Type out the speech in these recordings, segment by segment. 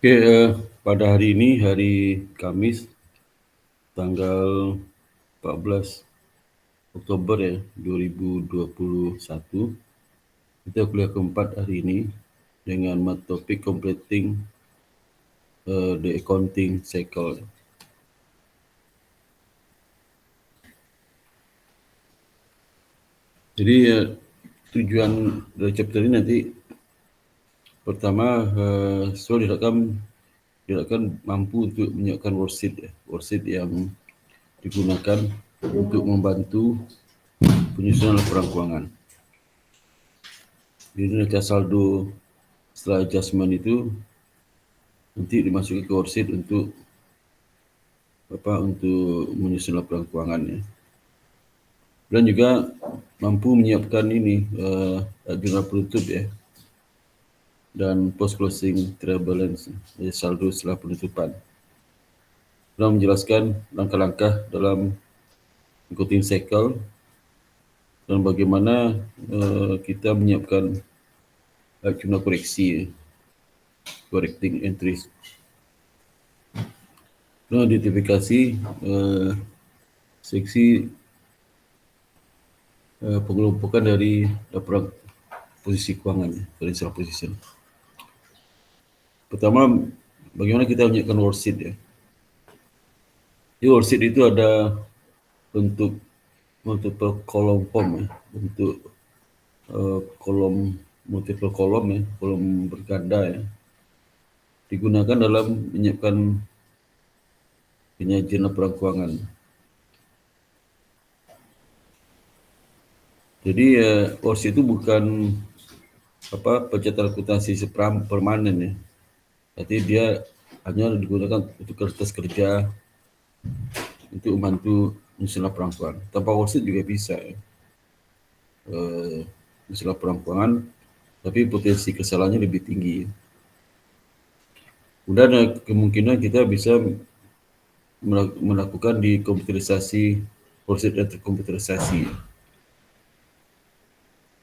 Oke, pada hari ini, hari Kamis, tanggal 14 Oktober ya, 2021, kita kuliah keempat hari ini dengan topik completing the accounting cycle. Jadi tujuan dari chapter ini nanti pertama, so diharapkan mampu untuk menyiapkan worksheet yang digunakan untuk membantu penyusunan laporan keuangan. Jadi neraca saldo setelah adjustment itu nanti dimasuki ke worksheet untuk menyusun laporan keuangan ya. Dan juga mampu menyiapkan ini jurnal penutup ya, dan post closing trial balance, saldo setelah penutupan. Dan menjelaskan langkah-langkah dalam accounting cycle dan bagaimana kita menyiapkan jurnal koreksi, correcting entries. Dan identifikasi seksi pengelompokan dari laporan posisi keuangan, financial position. Pertama, bagaimana kita menyiapkan worksheet ya. Di worksheet itu ada bentuk multiple column form ya, bentuk kolom multiple kolom ya, kolom berganda ya, digunakan dalam menyiapkan penyajian laporan keuangan. Jadi worksheet itu bukan pencatatan akuntansi permanen ya. Jadi dia hanya digunakan untuk kertas kerja untuk membantu menyusun laporan keuangan. Tanpa worksheet juga bisa ya. Menyusun laporan keuangan, tapi potensi kesalahannya lebih tinggi. Kemudian kemungkinan kita bisa melakukan di komputerisasi, worksheet dan terkomputerisasi.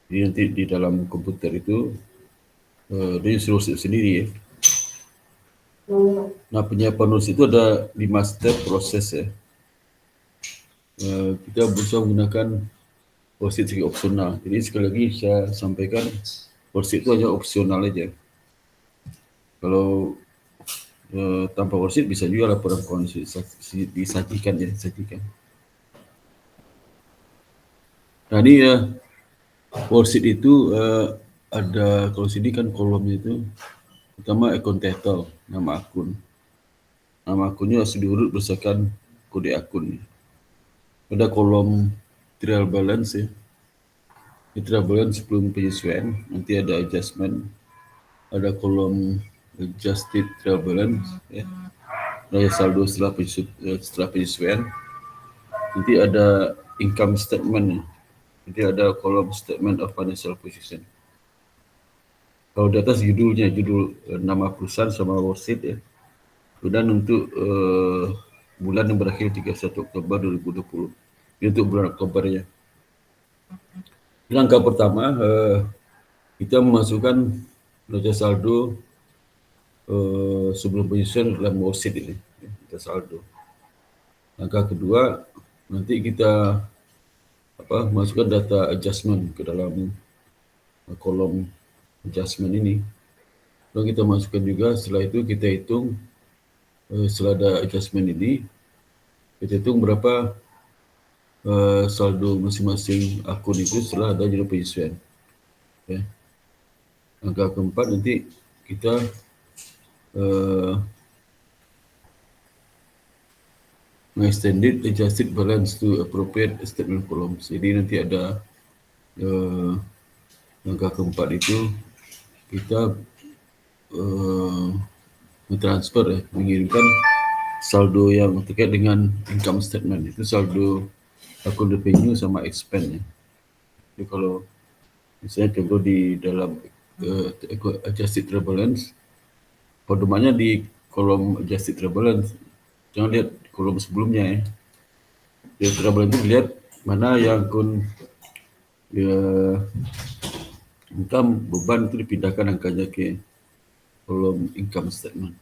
Jadi nanti di dalam komputer itu dia suruh worksheet sendiri ya. Nah, penyiapan worksheet itu ada 5 step proses ya. Kita berusaha menggunakan worksheet sebagai opsional. Jadi sekali lagi saya sampaikan, worksheet itu hanya opsional aja. Kalau tanpa worksheet bisa juga laporan keuangan disajikan. Nah ini worksheet itu ada, kalau sini kan kolomnya itu pertama account title, nama akun. Nama akunnya harus diurut berdasarkan kode akun. Ada kolom trial balance ya. Di trial balance sebelum penyesuaian, nanti ada adjustment. Ada kolom adjusted trial balance ya. Ada saldo setelah penyesuaian. Nanti ada income statement ya. Nanti ada kolom statement of financial position. Kalau di atas judul nama perusahaan sama worksheet ya. Kemudian untuk bulan yang berakhir 31 Oktober 2020. Ini untuk bulan Oktobernya. Langkah pertama, kita memasukkan neraca saldo sebelum penyesuaian dalam worksheet ini, neraca saldo. Langkah kedua, nanti kita masukkan data adjustment ke dalam kolom adjustment ini. Lalu kita masukkan juga, setelah itu kita hitung, setelah ada adjustment ini, kita hitung berapa saldo masing-masing akun itu setelah ada jurnal penyesuaian. Ya. Langkah keempat, nanti kita extended adjusted balance to appropriate statement columns. Jadi nanti ada langkah keempat itu kita mentransfer ya, mengirimkan saldo yang terkait dengan income statement, itu saldo akun revenue sama expense ya. Jadi kalau misalnya contoh di dalam adjusted trial balance, pedomannya di kolom adjusted trial balance, jangan lihat kolom sebelumnya ya. Di trial balance itu lihat mana yang akun income beban itu dipindahkan angkanya ke kolom income statement.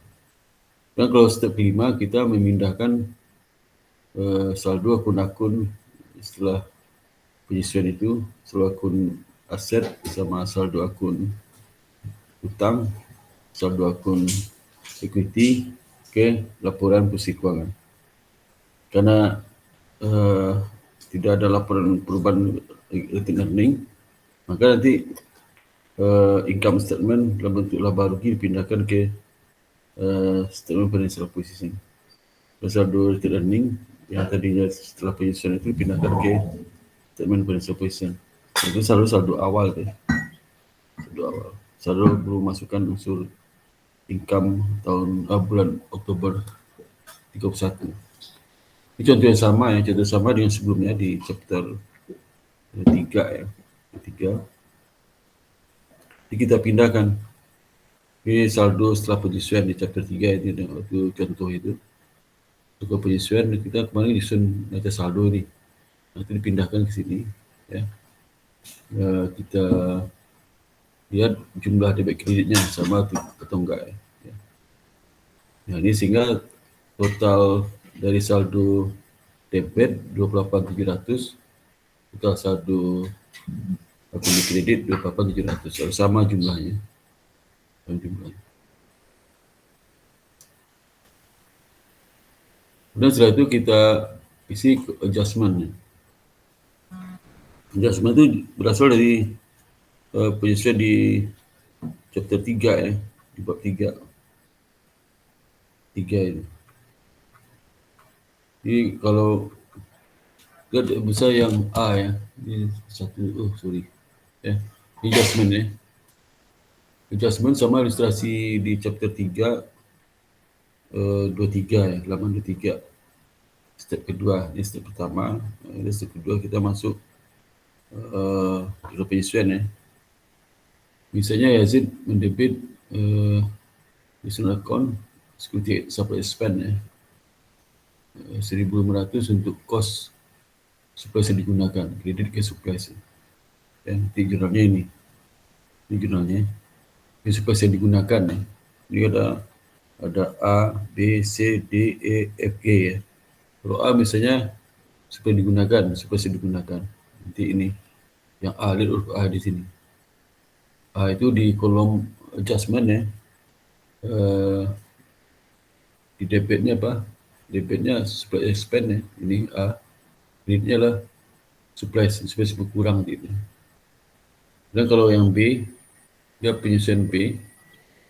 Dan kalau step kelima, kita memindahkan saldo akun-akun setelah penyisian itu, saldo akun aset sama saldo akun hutang, saldo akun equity ke laporan posisi keuangan. Karena tidak ada laporan perubahan retained earning, maka nanti income statement dalam bentuk laba rugi dipindahkan ke statement financial position. Saldo retained earning yang tadinya setelah penyusunan itu dipindahkan ke statement financial position. Itu saldo awal tu. Saldo awal. Saldo belum masukkan unsur income tahun bulan Oktober 31. Ini contoh yang sama ya, contoh sama dengan sebelumnya di chapter 3 ya. 3. Jadi kita pindahkan ini saldo setelah penyusuan di chapter 3 itu contoh itu. Untuk penyusuan kita kemarin disusun neraca saldo ini. Nanti dipindahkan ke sini ya. Kita lihat jumlah debit kreditnya sama atau enggak ya. Nah, ini sehingga total dari saldo debit 28.700, total saldo akun kredit 28.700, sama jumlahnya. Dan setelah itu kita isi adjustment. Adjustment itu berasal dari penyusuan di chapter 3 ya, di bab 3. 3 ini. Jadi kalau lihat besar yang A ya, ini satu, sorry. Ya, adjustment ya. Adjustment sama ilustrasi di chapter 3 23 ya, halaman 23. Step kedua, ini step pertama. Step kedua kita masuk penyusuan ya. Misalnya Yazid mendebit personal account security supply spend ya, 1.500 untuk kos supplies yang digunakan, kredit ke supplies ya. Nanti jurnalnya ini jurnalnya, ini supplies yang digunakan ya. Ini ada A, B, C, D, E, F, G ya. Kalau A misalnya supplies yang digunakan. Nanti ini yang A, lihat huruf A di sini. A itu di kolom adjustment ya. Di debitnya apa? Debitnya supply expand ya. Ini A. Kreditnya lah supplies berkurang gitu. Dan kalau yang B, dia penyusuan B,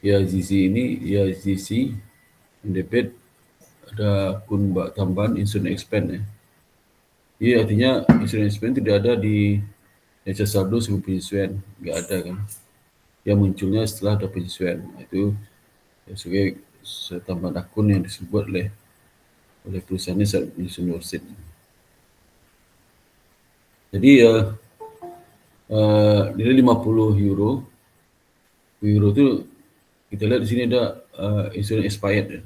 ya ZC ini, ya ZC debit ada akun tambahan insurance expense ya. Jadi artinya insurance expense tidak ada di neraca saldo sebelum penyusuan, nggak ada kan. Yang munculnya setelah ada penyusuan. Itu sebagai tambahan akun yang disebut oleh perusahaan ini saat menyusun worksheet. Jadi nilai 50 euro. Euro itu kita lihat di sini ada insurance expired ya.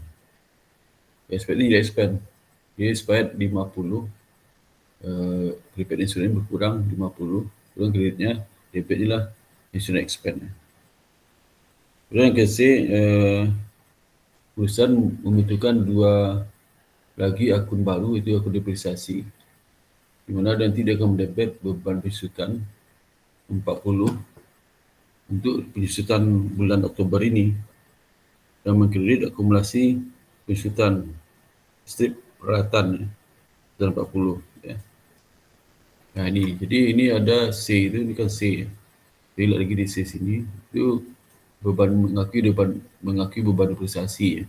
Expired ini dia expand. Dia expired 50. Prepaid insurance berkurang 50. Kemudian kreditnya debitnya lah insurance expand ya. Kemudian yang ke-C, perusahaan membutuhkan 2 lagi akun baru, itu akun depresiasi, di mana nanti dia akan mendebit beban penyusutan 40 untuk penyusutan bulan Oktober ini dan mengkredit akumulasi penyusutan strip peralatan dan 40 ya. Nah ini, jadi ini ada C itu, ini kan C ya. Jadi lagi di C sini itu mengakui beban depresiasi ya.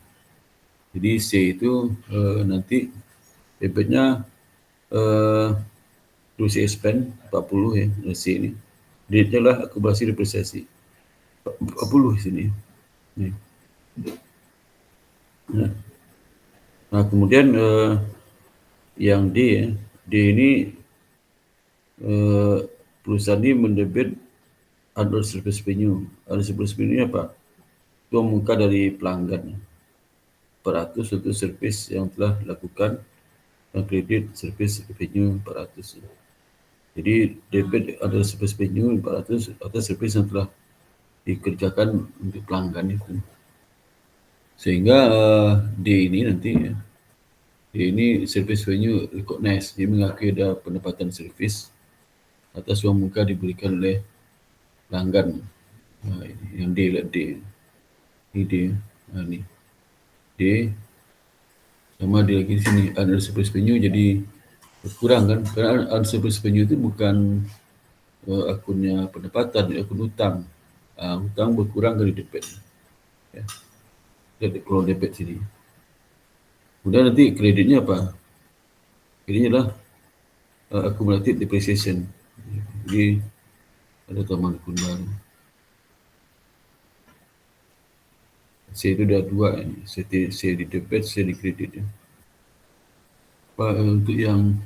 Jadi C itu nanti debitnya terus expand 40 ya, C ini. Debitnya lah akumulasi depresiasi 40 di sini. Nah kemudian yang D ya, D ini perusahaan ini mendebit ada service revenue. Ada service revenue apa? Itu muka dari pelanggan 400 untuk servis yang telah dilakukan dan kredit service revenue 400. Jadi debit ada service revenue 400 atau servis yang telah dikerjakan untuk pelanggan itu. Sehingga D ini nanti ya, D ini service venue recognize, dia mengakui ada pendapatan servis atas wang muka diberikan oleh pelanggan. Yang D lah D. Ini D. Ni D. Sama dia lagi di sini ada service venue jadi berkurang kan. Kerana unservice venue itu bukan akunnya pendapatan, akun hutang. Hutang berkurang dari debit. Ya. Jadi keluar debit sini. Kemudian nanti kreditnya apa? Kreditnya adalah accumulated depreciation. Jadi ada tambahan akun baru. C itu dah dua ini. C di debit, C di kredit. Ya. Untuk yang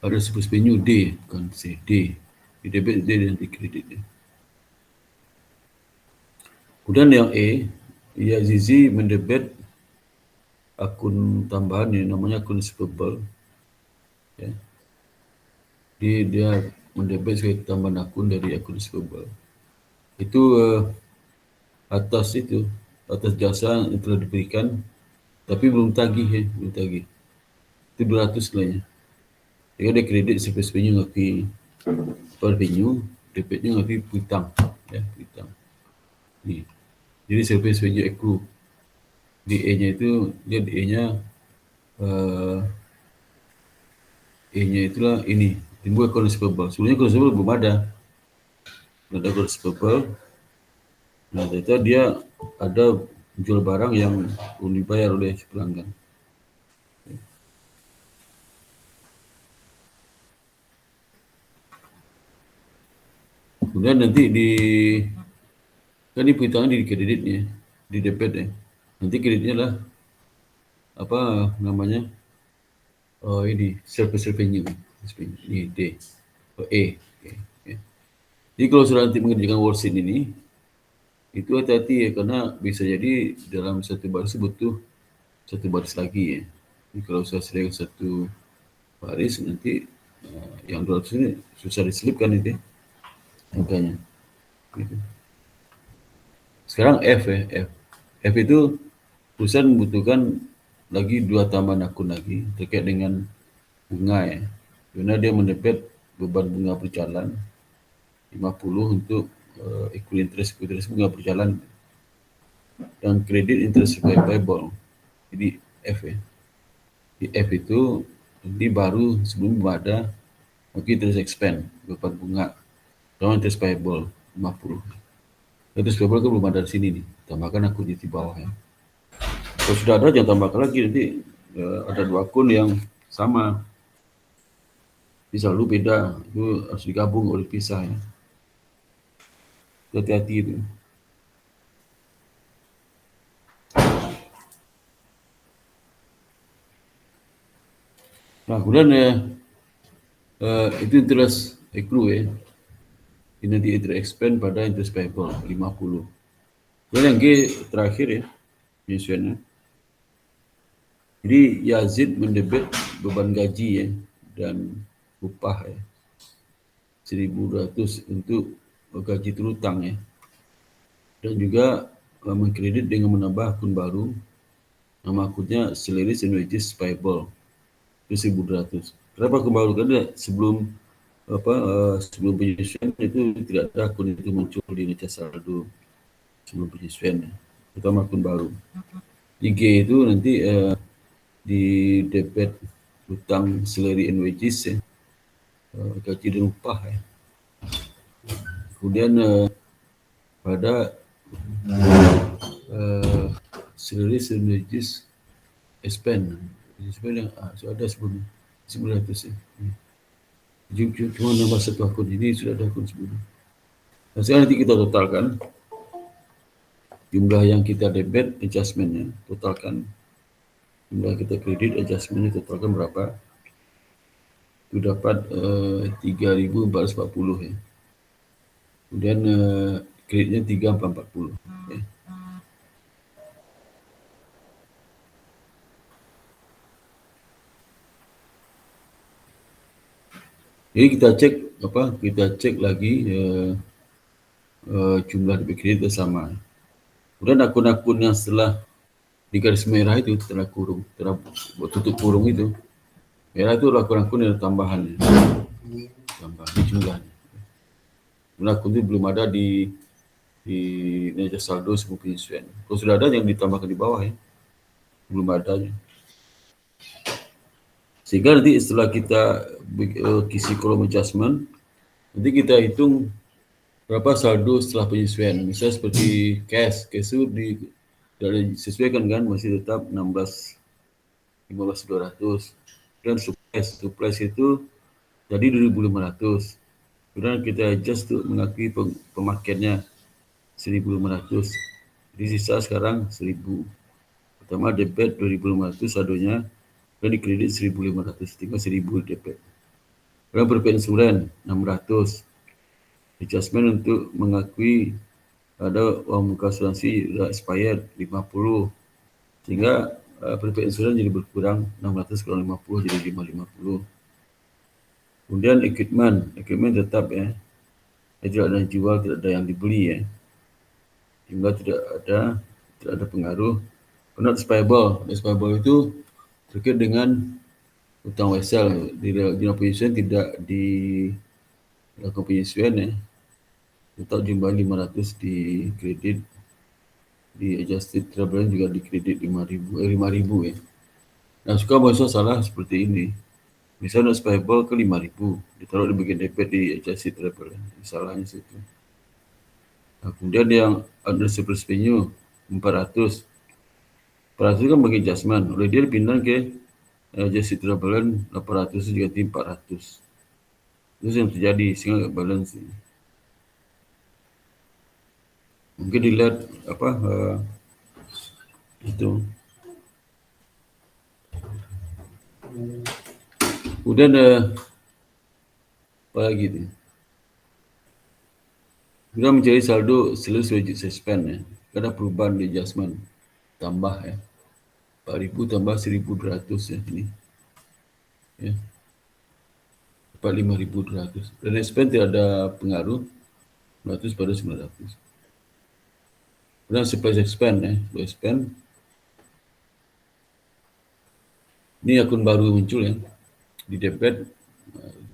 ada service venue D, bukan C, D. Di debit D dan di kredit. Ya. Kemudian yang A, Zizi mendebit akun tambahan yang namanya akun receivable. Ya. Dia mendebit sebagai tambahan akun dari akun receivable. Itu atas jasa yang telah diberikan tapi belum tagih. Itu 200 lah ya. Jadi ada kredit service venue ngakui per venue, debitnya ngakui hutang. Ya, hutang. Ni. Jadi service venue accrue. DA-nya itu, dia DA-nya A-nya itulah ini. Timbul account receivable. Sebenarnya account receivable belum ada. Belum ada account receivable. Nah, ternyata dia ada jual barang yang belum dibayar oleh pelanggan. Kemudian nanti kan di perhitungan di kreditnya, di debit ya. Nanti kreditnya lah apa namanya? Ini service revenue. Ini D. A. Okay. Jadi kalau sudah nanti mengerjakan worksheet ini, itu hati-hati ya, karena bisa jadi dalam satu baris butuh satu baris lagi ya. Jadi kalau saya selesai satu baris nanti yang 200 ini susah diselipkan itu angkanya. Gitu. Sekarang F ya, F. F itu perusahaan membutuhkan lagi 2 tambahan akun lagi terkait dengan bunga ya. Karena dia mendebit beban bunga berjalan 50 untuk equal interest bunga berjalan dan kredit interest payable. Jadi F ya. Di F itu ini baru sebelum ada interest expense beban bunga dan interest payable 50. Interest payable kan belum ada di sini nih. Tambahkan akun di bawah ya. Kalau sudah ada jangan tambahkan lagi, nanti ada 2 akun yang sama. Ini selalu beda, itu harus digabung oleh pisah ya. Hati-hati itu. Nah, kemudian itu interest accrue ya. Ini nanti interest expense pada interest payable 50. Kemudian yang G terakhir ya, penyesuaiannya. Jadi Yazid mendebit beban gaji ya dan upah ya. 1.200 untuk gaji terhutang ya. Dan juga mengkredit dengan menambah akun baru. Nama akunnya Salaries and Wages Payable. Itu 1.200. Kenapa akun baru? Karena sebelum sebelum penyesuaian itu tidak ada akun itu muncul di neraca saldo sebelum penyesuaian. Pertama akun baru. Di G itu nanti di debit hutang salary and wages ya. Gaji dan upah ya. Kemudian pada salaries and wages expense yang sudah ada sebelum 900 ya. Cuma nambah satu akun, ini sudah ada akun sebelum. Nah, sekarang nanti kita totalkan jumlah yang kita debit adjustmentnya, totalkan jumlah kita kredit adjustmentnya, totalkan berapa? Itu dapat 3.440 ya. Kemudian kreditnya 3.440 ya. Jadi kita cek lagi jumlah debit kredit sama. Kemudian akun-akun yang setelah di garis merah itu telah kurung, telah tutup kurung itu. Merah itu akun-akun yang tambahan, tambah di jumlahnya. Akun itu belum ada di neraca saldo semua penyesuaian. Kalau sudah ada yang ditambahkan di bawah ya, belum adanya. Sehingga nanti setelah kita kisi kolom adjustment, nanti kita hitung berapa saldo setelah penyesuaian. Misalnya seperti cash itu dari disesuaikan kan masih tetap 15.200. Dan supplies itu jadi 2.500. Kemudian kita adjust tuh mengakui pemakaiannya 1.500. Jadi sisa sekarang 1.000. Pertama debit 2.500 saldonya, dan di kredit 1.500, tinggal 1.000 debit. Kemudian berpensiunan 600. Adjustment untuk mengakui ada uang muka asuransi sudah expired 50. Sehingga prepaid insurance jadi berkurang 600 kurang 50 jadi 550. Kemudian equipment tetap ya. Tidak ada yang jual, tidak ada yang dibeli ya. Sehingga tidak ada pengaruh. Not payable itu terkait dengan utang wesel. Di dalam penyesuaian tidak dilakukan penyesuaian ya. Tetap jumlah 500 di kredit, di adjusted travel juga di kredit 5.000 ya. Nah, suka mahasiswa salah seperti ini. Misalnya not payable ke 5.000, ditaruh di bagian debit di adjusted travel. Salahnya situ. Nah, kemudian yang under surplus venue 400. 400 kan bagi adjustment. Oleh dia dipindah ke adjusted travel 800 juga di 400. Itu yang terjadi sehingga nggak balance. Mungkin dilihat apa itu. Kemudian apa lagi nih? Kita mencari saldo sales wajib suspend ya. Ada perubahan di adjustment tambah ya. 4.000 tambah 1.200 ya ini. Ya. 5.200. Dan expense tidak ada pengaruh 100 pada 900. Kemudian supply expense ya. Supply expense. Ini akun baru muncul ya. Di debit,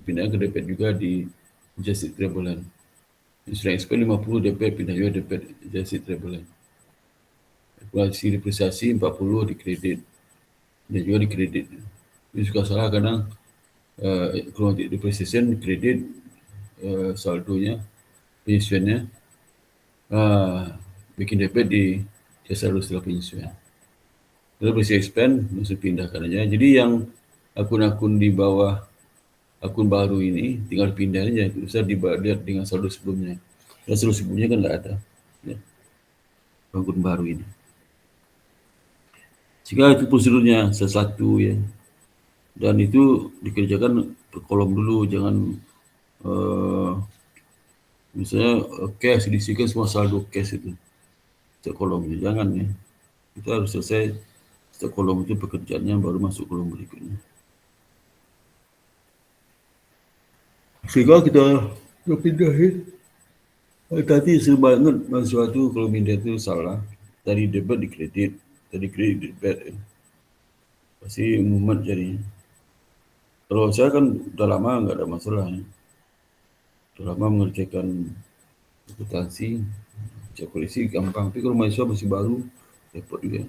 pindah ke debit juga di adjusted travel. Insurance expense 50 debit, pindah juga debit adjusted travel. Kalkulasi depresiasi 40 di kredit. Dan juga di kredit. Ini suka salah karena kalau depreciation kredit saldonya penyesuaiannya bikin debit di jasa setelah penyesuaian. Lalu bersih expand masuk pindahkan aja. Jadi yang akun-akun di bawah akun baru ini tinggal pindah aja. Bisa dilihat dengan saldo sebelumnya. Dan saldo sebelumnya kan nggak ada. Ya. Akun baru ini. Jika itu prosedurnya sesuatu ya. Dan itu dikerjakan per kolom dulu, jangan misalnya cash diisikan semua saldo cash itu setiap kolom itu jangan ya, kita harus selesai setiap kolom itu pekerjaannya baru masuk kolom berikutnya. Sehingga kita pindahin tadi sebanyak sesuatu kalau pindah itu salah dari debit di kredit, dari kredit di debit ya. Pasti mumet jadinya. Kalau saya kan udah lama nggak ada masalah ya. Udah lama mengerjakan akuntansi, cek polisi gampang. Tapi kalau mahasiswa masih baru, repot juga.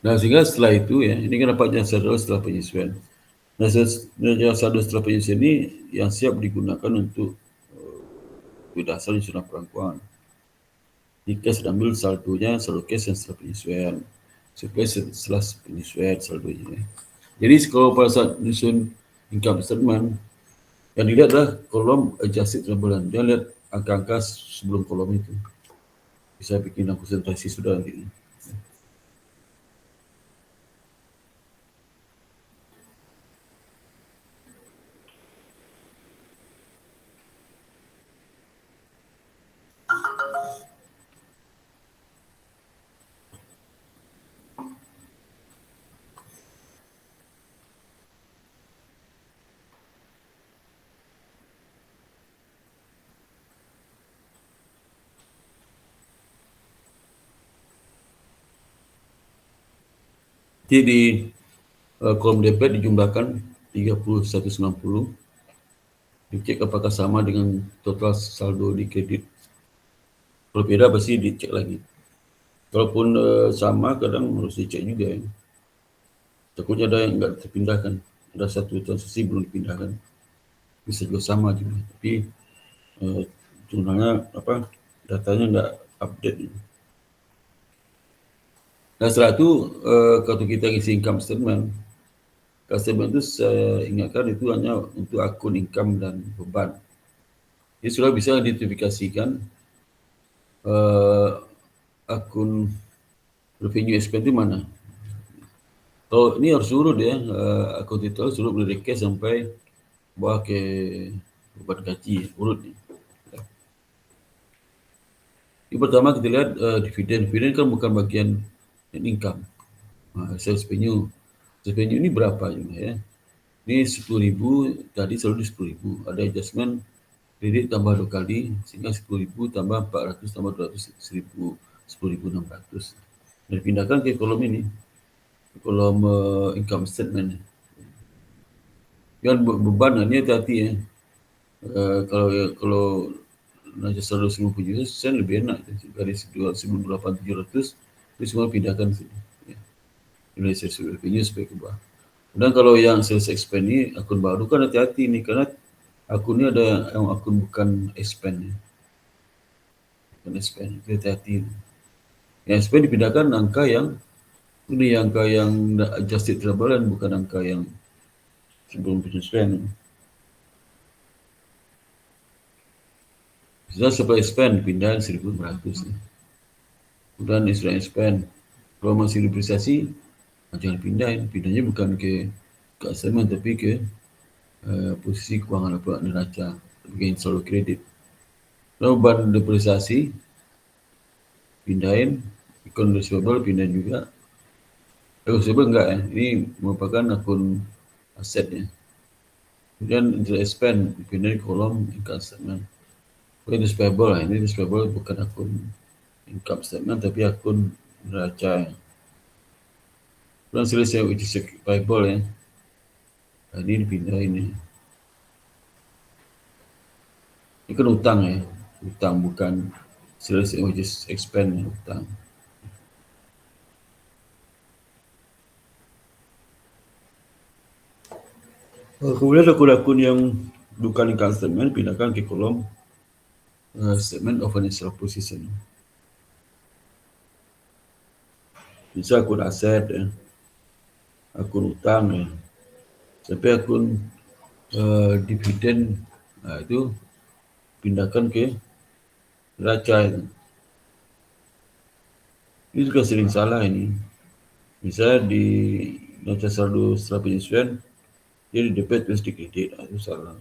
Nah, sehingga setelah itu ya, ini kan dapatnya saldo setelah penyesuaian. Nah, saldo setelah penyesuaian ini yang siap digunakan untuk berdasar instrumen perangkuan. Jika sedang ambil saldonya, saldo cash yang setelah penyesuaian. Supaya setelah penyesuaian saldonya. Jadi kalau pada saat menyusun income statement, yang dilihat adalah kolom adjusted bulan. Jangan lihat angka-angka sebelum kolom itu. Bisa bikin konsentrasi sudah nanti. Jadi di kolom debit dijumlahkan 30.190, dicek apakah sama dengan total saldo di kredit. Kalau beda pasti dicek lagi. Kalaupun sama, kadang harus dicek juga ya. Takutnya ada yang nggak terpindahkan, ada satu transaksi belum dipindahkan, bisa juga sama juga. Tapi jumlahnya datanya nggak update. Nah setelah itu kalau kita isi income statement, itu saya ingatkan itu hanya untuk akun income dan beban. Jadi sudah bisa identifikasikan akun revenue expense itu mana. Kalau ini harus urut ya, akun itu suruh beli request sampai bawah ke beban gaji, urut nih. Yang pertama kita lihat dividen. Dividen kan bukan bagian net income. Sales revenue. Sales revenue ini berapa juga ya? Ini 10.000, tadi selalu di 10.000. Ada adjustment kredit tambah 2 kali, sehingga 10.000 tambah 400 tambah 200, 10.600. Dan dipindahkan ke kolom ini, kolom income statement. Yang beban ini hati-hati ya. Kalau nasi saldo 50 juta, lebih enak dari 1.800, itu semua pindahkan sini. Ya. Ini sales revenue supaya ke bawah. Dan kalau yang sales expand ini akun baru kan hati-hati nih, karena akunnya ada yang akun bukan expand ya. Bukan expand, itu hati-hati. Yang expand dipindahkan angka yang ini angka yang adjusted travelan, bukan angka yang sebelum penyesuaian. Sudah supply expand pindahan 1.500 ya. Kemudian sudah expand, kalau masih depresiasi jangan pindahin, pindahnya bukan ke assignment tapi ke posisi keuangan apa neraca sebagai selalu kredit. Lalu beban depresiasi pindahin, akun receivable pindahin juga. Receivable enggak ya, ini merupakan akun asetnya. Kemudian interest expense pindahin kolom income statement. Ini payable lah, ini payable bukan akun income statement tapi akun neraca. Kemudian selesai which is payable ya. Ini dipindahin ya. Ini kan utang ya, utang bukan sales which is expense ya, utang. Kemudian akun-akun yang bukan income statement pindahkan ke kolom statement of financial position. Bisa akun aset ya, akun utang ya, sampai akun dividen, nah itu pindahkan ke neraca itu. Ini juga sering salah ini. Misalnya di neraca saldo setelah penyesuaian, dia di debit terus di kredit, nah, itu salah.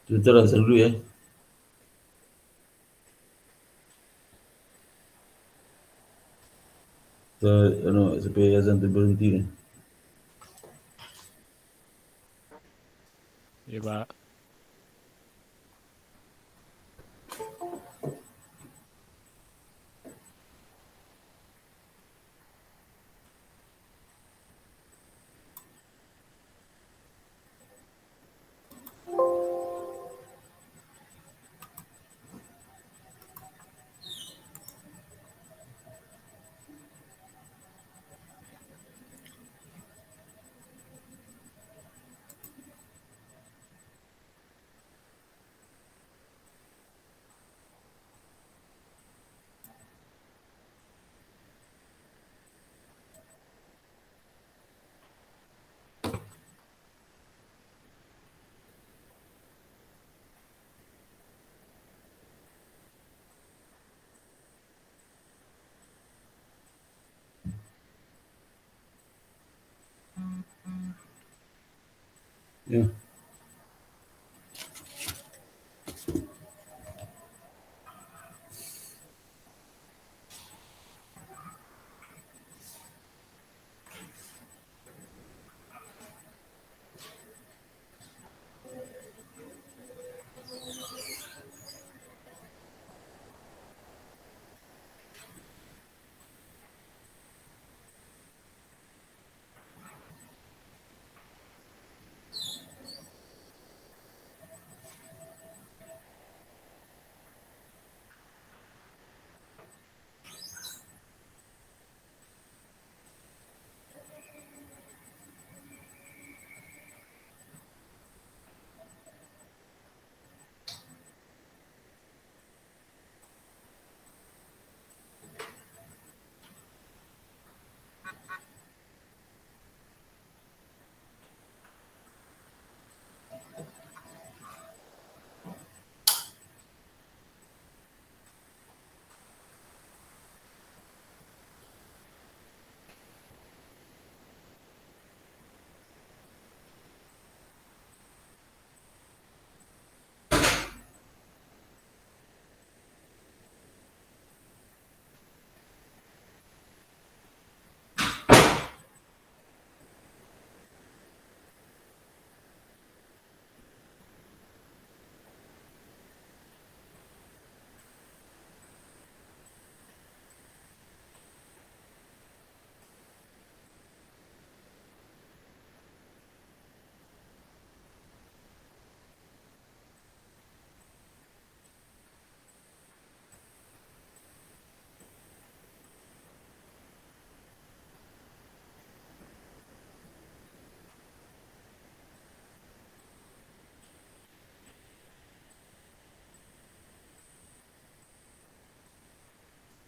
Kita rasa dulu ya. Supaya azan berhenti ya. Iya, Pak. Ya.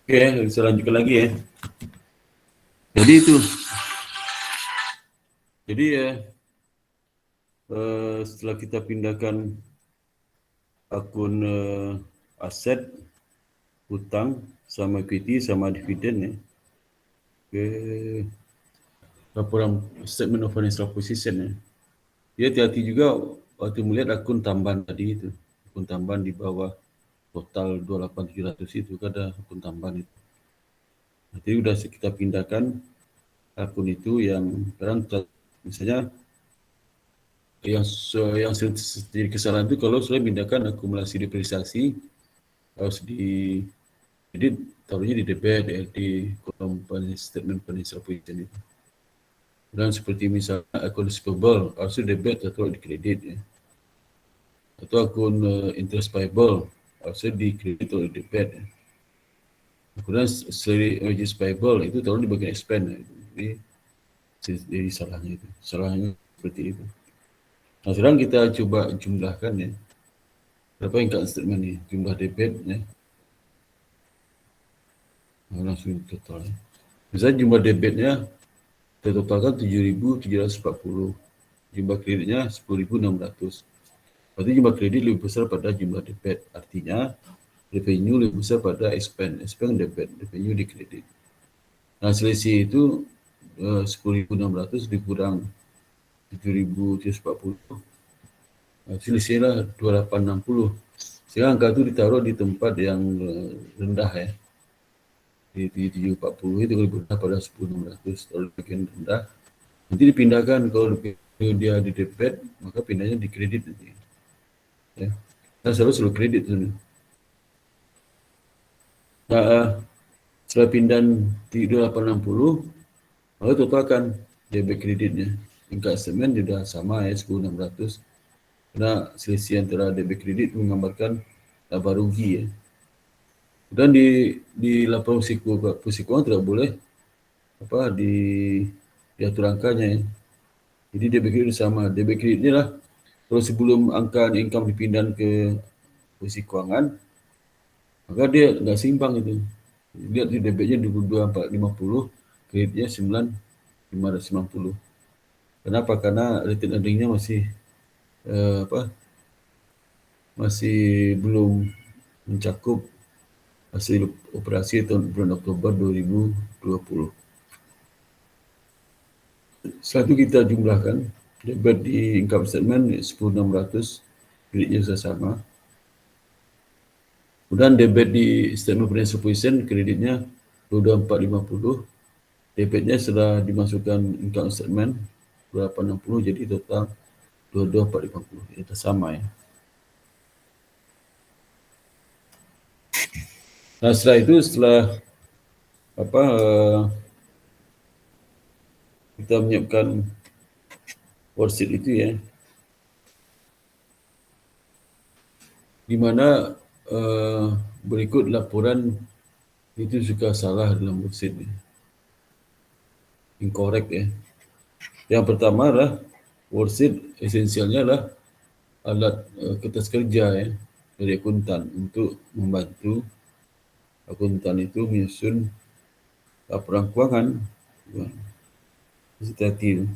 Oke, bisa lanjutkan lagi ya. Jadi itu, jadi ya setelah kita pindahkan akun aset, hutang, sama equity, sama dividen ya, ke laporan statement of financial position ya. Dia hati-hati juga waktu melihat akun tambahan tadi itu, akun tambahan di bawah total 28.700 itu kan ada akun tambahan itu. Nanti udah kita pindahkan akun itu yang sekarang misalnya yang jadi kesalahan itu kalau saya pindahkan akumulasi depresiasi harus di jadi taruhnya di debit ya, di kolom statement financial position itu. Dan seperti misalnya akun receivable harusnya debit atau di kredit ya. Atau akun interest payable harusnya di kredit atau di debit ya. Kemudian salary wages payable itu taruh di bagian expense ya. Jadi salahnya itu. Salahnya seperti itu. Nah sekarang kita coba jumlahkan ya. Berapa income statement ini? Jumlah debit ya. Nah, langsung total ya. Misalnya jumlah debitnya kita totalkan 7.740. Jumlah kreditnya 10.600. Berarti jumlah kredit lebih besar pada jumlah debit. Artinya revenue lebih besar pada expense. Expense debit, revenue di kredit. Nah selisih itu 10.600 dikurang 7.740. Nah, selisihnya 2.860. Sehingga angka itu ditaruh di tempat yang rendah ya. Di 740 itu lebih rendah pada 10.600. Kalau bagian rendah, nanti dipindahkan. Kalau dia di debit, maka pindahnya di kredit nanti. Ya. Nah, selalu kredit. Nah, setelah pindahan 3860, lalu totalkan debit kreditnya. Tingkat statement sudah sama ya, 10.600. Karena selisih antara debit kredit menggambarkan laba rugi ya. Dan di laporan posisi keuangan tidak boleh apa diatur angkanya ya. Jadi debit kredit sama. Debit kredit ini lah kalau sebelum angka income dipindah ke posisi keuangan, maka dia nggak seimbang itu. Lihat di debitnya 22.450, kreditnya 9.590. Kenapa? Karena retail earningnya masih masih belum mencakup hasil operasi tahun bulan Oktober 2020. Setelah itu kita jumlahkan debit di income statement 10.600, kreditnya sudah sama. Kemudian debit di statement financial position kreditnya 2450, debitnya sudah dimasukkan income statement 2860, jadi total 22450. Itu sama ya. Nah setelah itu apa kita menyiapkan worksheet itu ya, di mana berikut laporan itu juga salah dalam worksheet ya. Incorrect ya. Yang pertama adalah worksheet esensialnya adalah alat kertas kerja ya dari akuntan untuk membantu akuntan itu menyusun laporan keuangan. Hati-hati.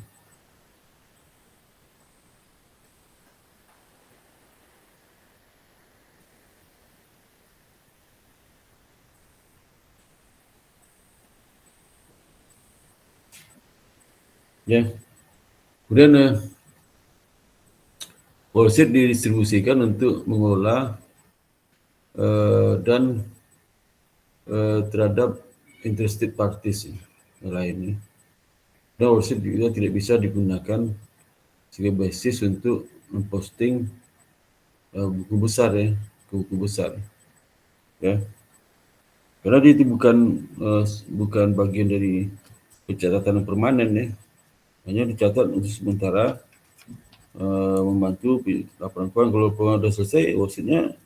Ya. Kemudian worksheet didistribusikan untuk mengolah dan terhadap interested parties yang lainnya. Dan worksheet juga tidak bisa digunakan sebagai basis untuk memposting buku besar ya, buku besar ya. Karena dia itu bukan bagian dari pencatatan yang permanen ya. Hanya dicatat untuk sementara membantu laporan keuangan. Kalau keuangan sudah selesai, worksheetnya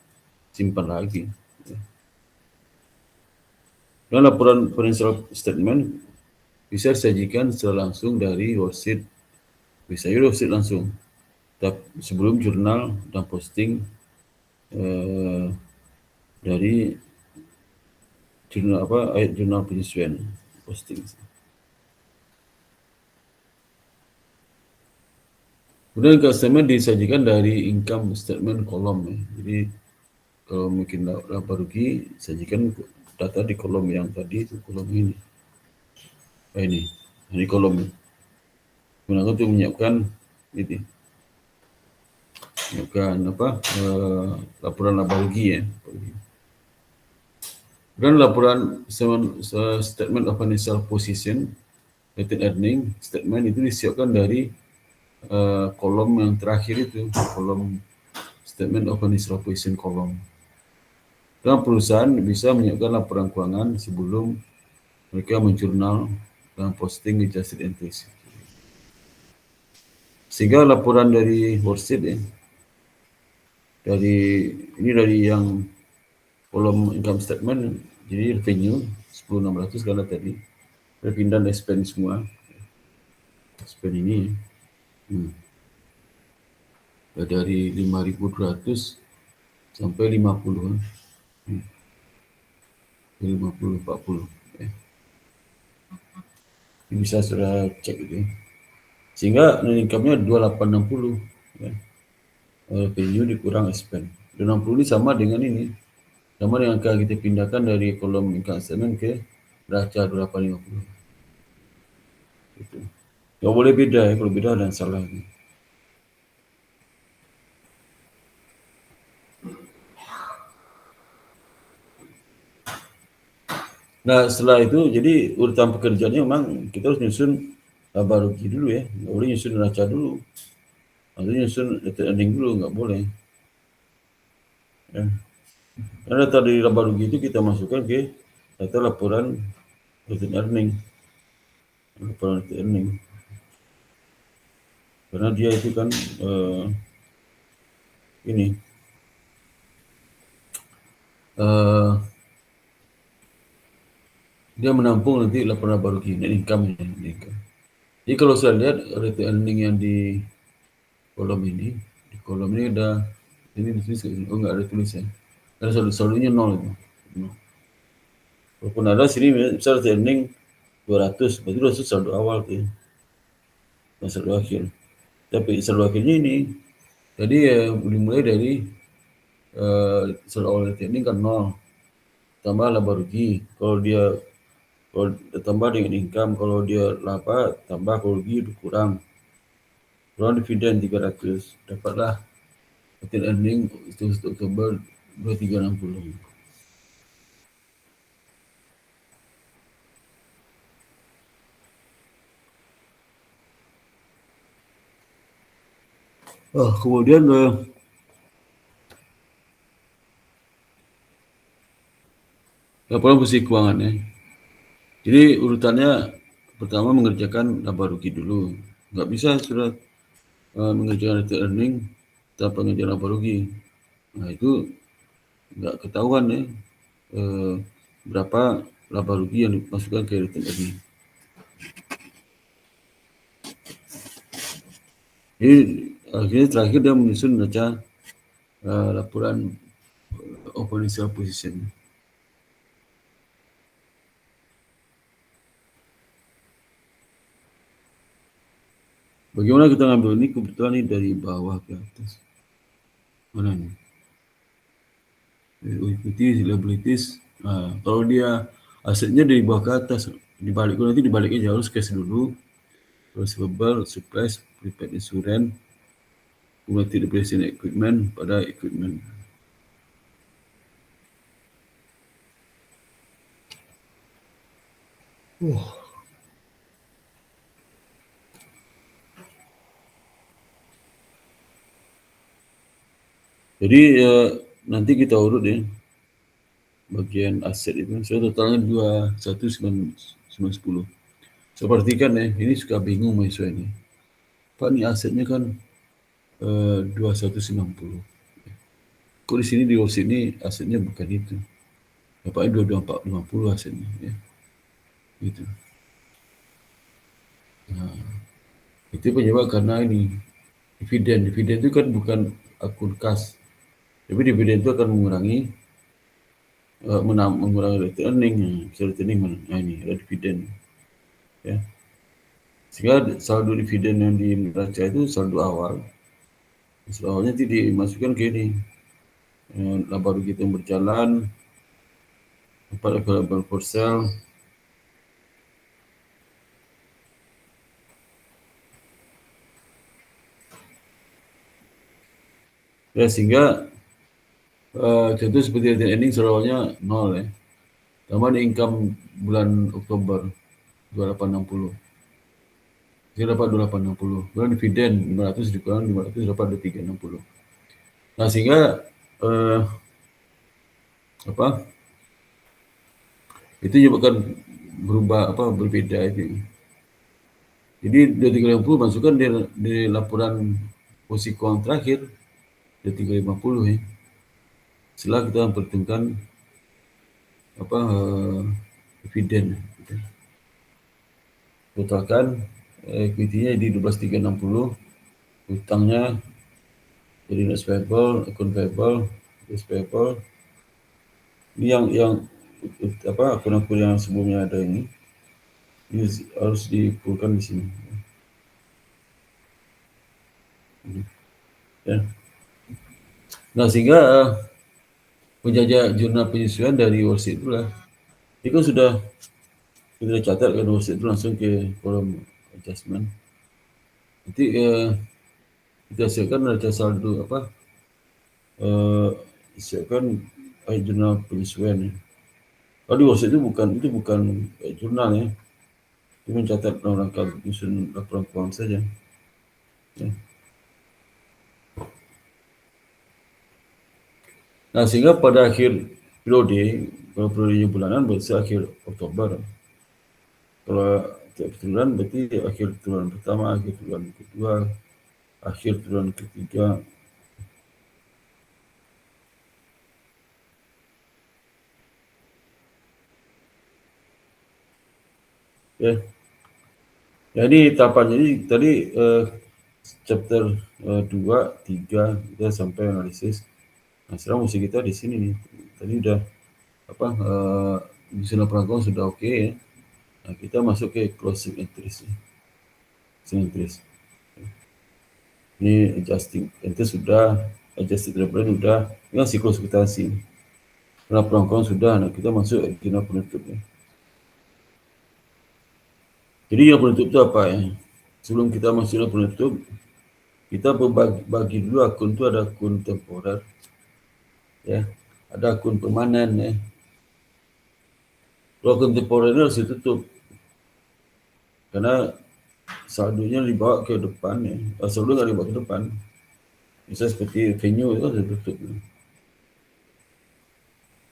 simpan lagi. Dan laporan financial statement bisa disajikan secara langsung dari worksheet. Bisa juga worksheet langsung. Sebelum jurnal dan posting dari jurnal ayat jurnal penyesuaian posting. Kemudian income statement disajikan dari income statement kolom ya. Jadi kalau mungkin laba rugi, sajikan data di kolom yang tadi itu kolom ini. Ini kolom. Gunakan untuk menyiapkan ini, menyiapkan laporan laba rugi ya. Dan laporan statement of financial position, related earning statement itu disiapkan dari kolom yang terakhir itu, kolom statement of financial position kolom. Dan perusahaan bisa menyiapkan laporan keuangan sebelum mereka menjurnal dan posting adjusted entries. Sehingga laporan dari worksheet ya, dari yang kolom income statement, jadi revenue 10.600 karena tadi pindah dan spend semua, spend ini dari 5.200 sampai 50, 40. Ini bisa sudah cek gitu ya. Sehingga net income-nya 2860 ya. Revenue dikurang spend. 260 ini sama dengan ini. Sama dengan kita pindahkan dari kolom income statement ke neraca 2850. Gitu. Nggak boleh beda ya, kalau beda dan salah. Nah setelah itu jadi urutan pekerjaannya memang kita harus nyusun laba rugi dulu ya, nggak boleh nyusun neraca dulu. Atau nyusun data earning dulu, nggak boleh. Ya. Karena data dari laba rugi itu kita masukkan ke data laporan data earning. Laporan data earning. Karena dia itu kan ini dia menampung nanti laporan laba rugi, net income. Jadi kalau saya lihat data earning yang di kolom ini ada ini ditulis, oh nggak ada tulisan. Karena saldonya 0 itu. Walaupun ada sini misal earning 200, berarti 200 saldo awal tuh, saldo akhir. Tapi saldo akhirnya ini tadi dimulai dari saldo awal earning kan 0, tambah laba rugi. Kalau tambah dengan income, kalau dia laba tambah, kalau rugi kurang dividen 300, dapatlah total earning itu Oktober 2360. Kemudian laporan posisi keuangan ya. Jadi urutannya pertama mengerjakan laba rugi dulu. Nggak bisa sudah mengerjakan net earning tanpa mengerjakan laba rugi. Nah itu nggak ketahuan ya berapa laba rugi yang dimasukkan ke net earning. Jadi akhirnya terakhir dia menyusun neraca laporan financial position. Bagaimana kita ngambil ini? Kebetulan ini dari bawah ke atas. Mana nih? Equity, liabilities. Nah, kalau dia asetnya dari bawah ke atas, nanti dibaliknya harus cash dulu, receivable, supplies, prepaid insurance, cumulative depreciation equipment pada equipment. Jadi nanti kita urut ya bagian aset itu. So totalnya 21.910. Saya perhatikan ya, ini suka bingung mahasiswa ini. Pak ini asetnya kan 2190. Kok di sini di worksheet ini asetnya bukan itu. Bapaknya 22.450 asetnya ya. Gitu. Nah, itu penyebab karena ini dividen itu kan bukan akun kas, tapi dividen itu akan mengurangi mengurangi rate earning, bisa rate earning mana? Nah, ini ada dividen, ya. Sehingga saldo dividen yang di neraca itu saldo awal. Saldo awalnya nanti dimasukkan ke ini, laba rugi yang berjalan, available for sale, ya, sehingga contoh seperti rate earning saldo awalnya 0, ya. Tambah income bulan Oktober 2860. Dia dapat 2860. Kemudian dividen 500 dikurang 500 dapat 2360. Nah, sehingga eh, apa? Itu menyebabkan berubah berbeda itu. Jadi 2360 masukkan di laporan posisi keuangan terakhir 2350, ya. Setelah kita memperhitungkan dividen, gitu. Totalkan equity-nya di 12.360, hutangnya jadi net payable, account payable, lease payable. Ini yang akun-akun yang sebelumnya ada ini harus dipulkan di sini. Ya. Nah, sehingga penjajah jurnal penyesuaian dari worksheet itulah itu sudah kita catat kan worksheet itu langsung ke kolom adjustment. Nanti kita siapkan neraca saldo siapkan jurnal penyesuaian, ya. Kalau di worksheet itu bukan jurnal, ya. Itu mencatat dalam rangka menyusun laporan keuangan saja, ya. Nah, sehingga pada akhir periode, kalau periodenya bulanan berarti akhir Oktober. Kalau tiap triwulan berarti akhir triwulan pertama, akhir triwulan kedua, akhir triwulan ketiga. Ya. Jadi tahapannya ini tadi chapter 2, 3 kita sampai analisis. Nah, sekarang musuh kita di sini nih. Tadi udah bisa laporan keuangan sudah oke, ya. Nah, kita masuk ke closing entries, ya. Closing entries. Ini adjusting entries sudah, adjusted revenue sudah, ini siklus kwitansi. Laporan keuangan sudah, nah kita masuk agenda penutup, ya. Jadi yang penutup itu apa, ya? Sebelum kita masuk ke penutup, kita bagi dulu akun itu ada akun temporer, ya. Ada akun permanen, ya. Kalau akun temporer harus ditutup karena saldonya dibawa ke depan, ya. Saldo nggak dibawa ke depan. Bisa seperti venue itu harus ditutup, ya.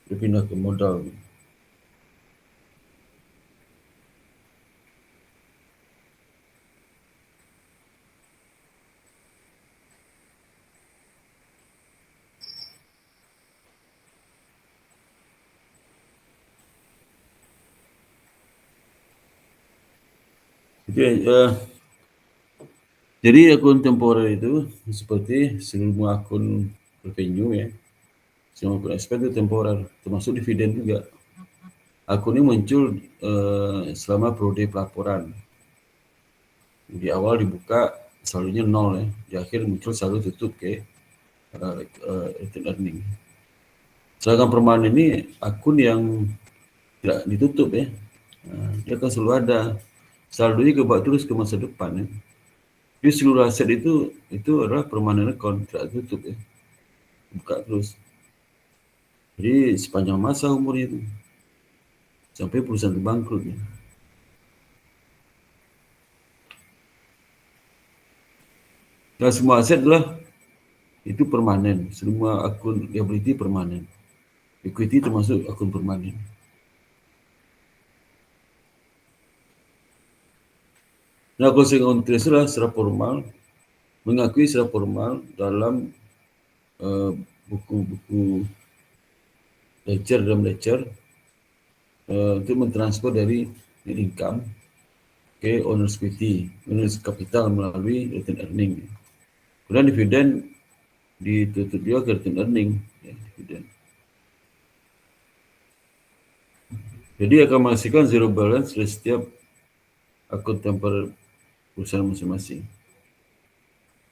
Dia pindah ke modal, ya. Jadi akun temporer itu seperti semua akun revenue, ya. Semua akun expense itu temporer, termasuk dividen juga. Akun ini muncul selama periode pelaporan. Di awal dibuka saldonya 0, ya. Di akhir muncul saldo tutup ke return earning. Sedangkan permanen ini akun yang tidak ditutup, ya. Dia akan selalu ada saldonya kebawa terus ke masa depan, ya. Jadi seluruh aset itu adalah permanen account, tidak tutup, ya. Buka terus. Jadi sepanjang masa umurnya itu sampai perusahaan itu bangkrut, ya. Nah, semua aset adalah itu permanen. Semua akun liability permanen. Equity termasuk akun permanen. Nah, closing on trace adalah secara formal, mengakui secara formal dalam buku-buku ledger dalam ledger untuk mentransfer dari net income ke owner's equity, owner's capital melalui return earning. Kemudian dividen ditutup juga ke return earning, ya, dividen. Jadi akan menghasilkan zero balance dari setiap akun temporer perusahaan masing-masing.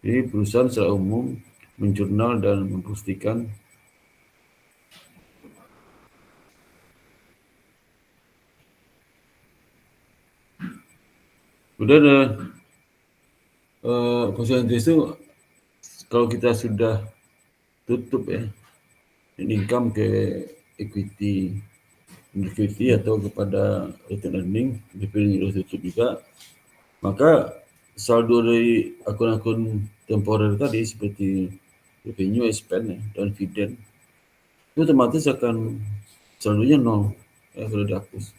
Jadi perusahaan secara umum menjurnal dan mempostingkan kemudian konsentrasi itu kalau kita sudah tutup ya income ke equity atau kepada return earning dipilih tutup juga, maka saldo dari akun-akun temporer tadi seperti revenue, expense dan dividend itu otomatis akan saldonya nol ya, kalau dihapus.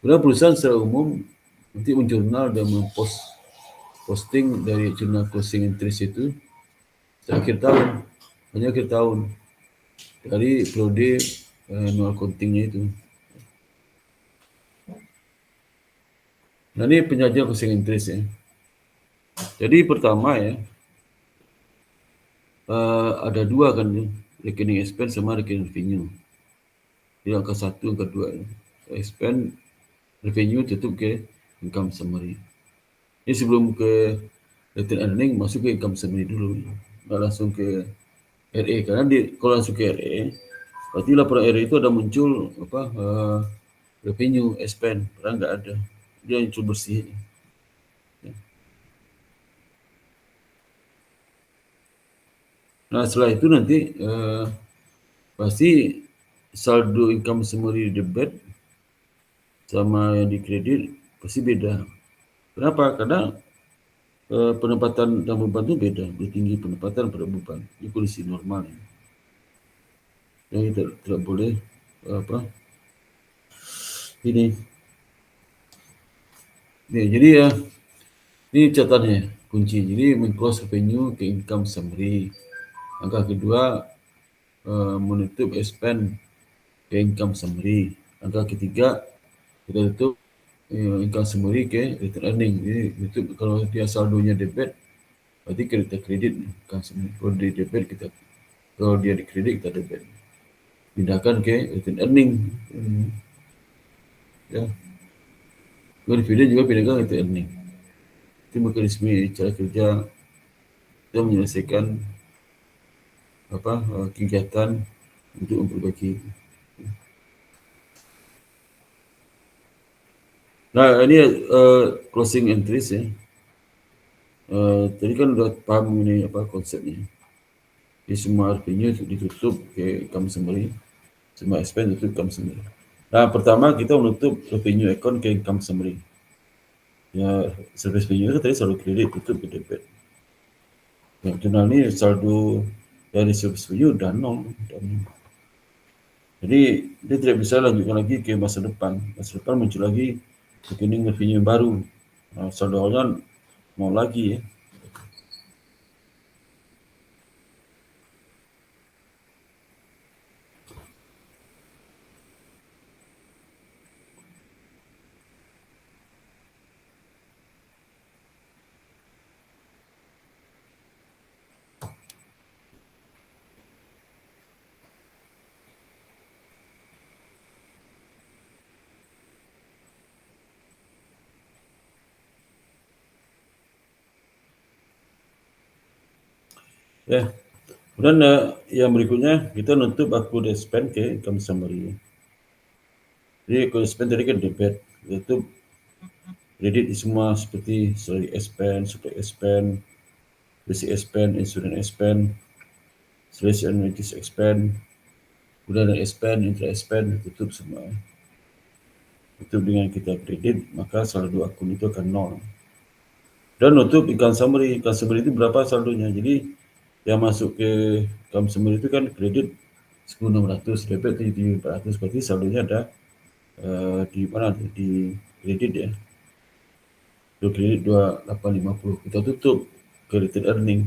Karena perusahaan secara umum nanti menjurnal dan posting dari jurnal closing entries itu akhir tahun, hanya akhir tahun dari periode annual accounting-nya itu. Nah ini penyajian closing entries ya. Jadi pertama ya, ada dua kan nih, rekening expense sama rekening revenue. Jadi angka satu, angka dua ya. Expense, revenue tutup ke income summary. Ini sebelum ke return earning masuk ke income summary dulu, nggak langsung ke RA, karena kalau langsung ke RA berarti laporan RA itu ada muncul revenue, expense, padahal nggak ada, dia muncul bersih. Nah setelah itu nanti pasti saldo income summary debit sama yang di kredit pasti beda. Kenapa? Karena penempatan dan beban itu beda, lebih tinggi penempatan pada beban. Ini kondisi normal ya. Yang tidak boleh ini. Nih, jadi ya ini catatannya kunci. Jadi men-close revenue ke income summary. Angka kedua menutup expense ke income summary. Angka ketiga kita tutup income summary ke return earning. Jadi itu kalau dia saldonya debit berarti kita kredit income summary. Kalau di debit kita, kalau dia di kredit kita debit. Pindahkan ke return earning. Ya. Kalau dividen juga pindahkan ke return earning. Itu mekanisme cara kerja kita menyelesaikan kegiatan untuk memperbaiki. Nah ini closing entries ya. Tadi kan udah paham mengenai konsepnya. Jadi semua revenue ditutup ke income summary, semua expense ditutup income summary. Nah pertama kita menutup revenue account ke income summary. Ya service revenue itu tadi saldo kredit tutup ke debit. Yang jurnal ini saldo dari service revenue udah nol. Jadi dia tidak bisa lanjutkan lagi ke masa depan. Masa depan muncul lagi rekening revenue yang baru. Nah, saldo awalnya mau lagi ya. Ya. Kemudian yang berikutnya kita nutup akun expense ke income summary. Jadi akun expense tadi kan debit, itu kredit semua seperti salary expense, supply expense, basic expense, insurance expense, sales and wages expense, kemudian ada expense, interest expense, tutup semua. Tutup dengan kita kredit, maka saldo akun itu akan nol. Dan nutup income summary itu berapa saldonya. Jadi yang masuk ke income summary itu kan kredit 10.600, debit 7.400, berarti saldonya ada di mana di kredit ya. Di kredit 2850. Kita tutup ke return earning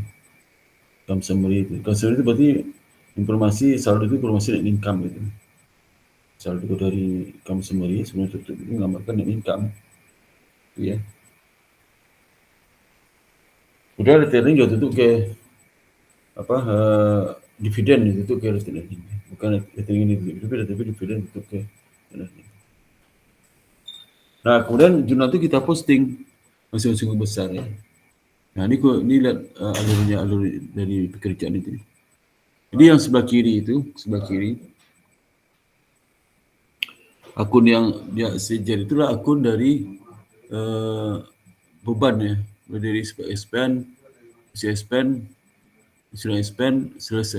income summary itu. Income summary itu berarti informasi saldo itu informasi net income gitu. Saldo dari income summary sebelum tutup itu menggambarkan net income. Itu ya. Udah return earning juga tutup ke dividen itu ke return earning. Bukan return earning tapi dividen tutup ke return earning. Nah, kemudian jurnal itu kita posting masing-masing besar ya. Nah, ini lihat alur dari pekerjaan itu. Jadi yang sebelah kiri akun yang dia sejar itulah akun dari beban ya, dari expand, selesai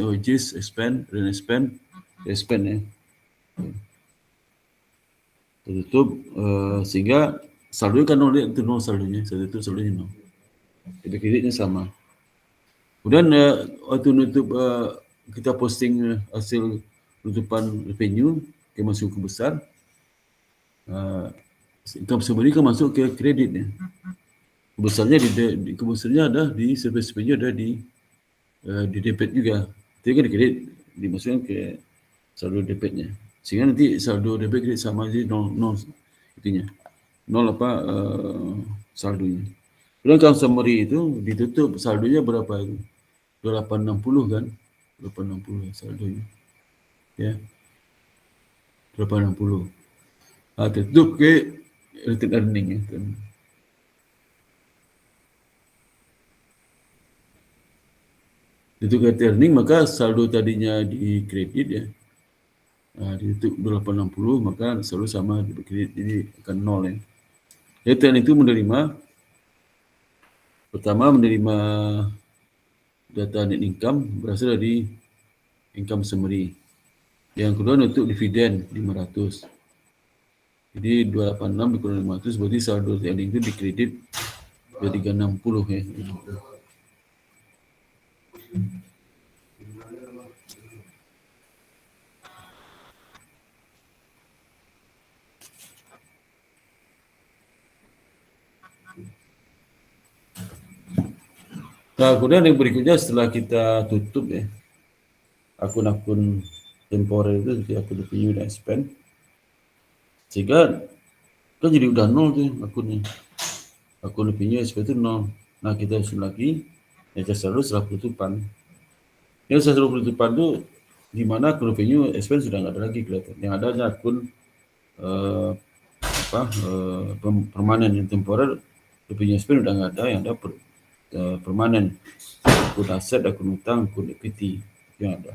wages, expand, dan expand ya. Tertutup sehingga saldo kan nol saldonya, saldonya nol. Jadi kreditnya sama. Kemudian waktu nutup kita posting hasil penutupan revenue yang masuk ke besar, income summary kan masuk ke kredit ya. Kebesarnya ada di service revenue, ada di debit juga. Itu kan di kredit dimasukkan ke saldo debitnya. Sehingga nanti saldo debit kredit sama jadi nol itunya. Nol saldonya. Kemudian kalau summary itu ditutup saldonya berapa itu? 860 kan? 860 saldonya. Ya. 860. Tutup ke retained earning ya. Tutup ke retained earning, maka saldo tadinya di kredit ya. Ditutup 860, maka saldo sama di kredit, jadi akan nol ya. Retained itu pertama menerima data net income berasal dari income summary. Yang kedua untuk dividen 500. Jadi 286 dikurang 500 berarti saldo earning itu dikredit 360 ya. Nah, kemudian yang berikutnya setelah kita tutup ya akun-akun temporer itu seperti akun revenue dan spend, sehingga kan jadi udah nol tuh akunnya. Akun revenue spend itu nol. Nah, kita usul lagi neraca saldo setelah penutupan. Yang setelah penutupan itu di mana akun revenue spend sudah nggak ada lagi kelihatan. Yang ada hanya akun permanen. Yang temporer revenue spend udah nggak ada, yang ada permanen. Akun aset, akun utang, akun equity yang ada.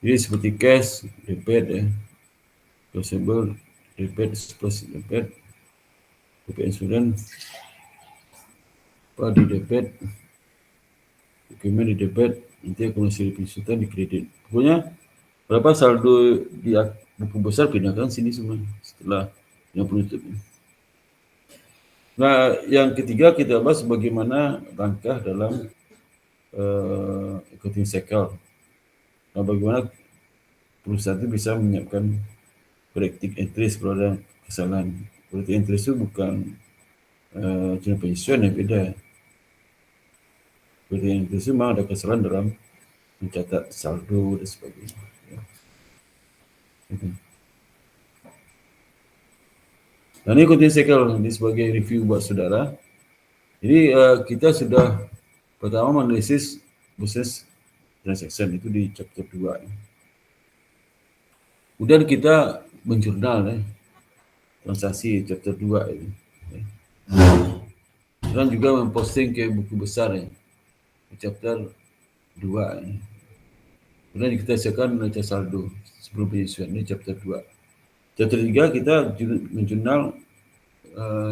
Jadi seperti cash, debit ya, receivable, debit plus debit, insurance, di debit, dokumen di debit, nanti akumulasi pensutan di kredit. Pokoknya berapa saldo di buku besar pindahkan sini semua setelah yang penutupnya. Nah, yang ketiga kita bahas bagaimana langkah dalam accounting cycle. Nah, bagaimana perusahaan itu bisa menyiapkan corrective entries kalau ada kesalahan. Corrective entries itu bukan jenah pensiun yang beda. Corrective entries itu memang ada kesalahan dalam mencatat saldo dan sebagainya. Ya. Nah, ini accounting cycle ini sebagai review buat saudara. Jadi kita sudah pertama menganalisis business transaction itu di chapter 2. Kemudian kita menjurnal transaksi chapter 2 ini. Dan juga memposting ke buku besar chapter 2 ini. Kemudian kita siapkan neraca saldo sebelum penyusunan ini chapter 2. Chapter 3 kita menjurnal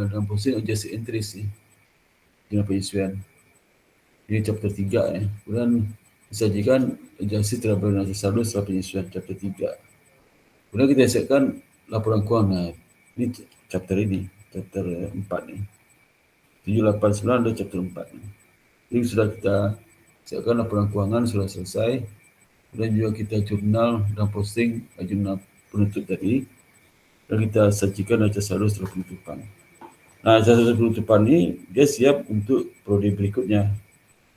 dan posting adjusted entries dengan penyusunan. Ini chapter 3 ya. Kemudian disajikan adjusted trouble neraca saldo setelah penyusunan chapter 3. Kemudian kita siapkan laporan keuangan. Ini chapter 4 nih. 7, 8, 9 ada chapter 4 nih. Jadi sudah kita siapkan laporan keuangan sudah selesai. Kemudian juga kita jurnal dan posting jurnal penutup tadi. Dan kita sajikan neraca saldo setelah penutupan. Nah, neraca saldo penutupan ini dia siap untuk periode berikutnya.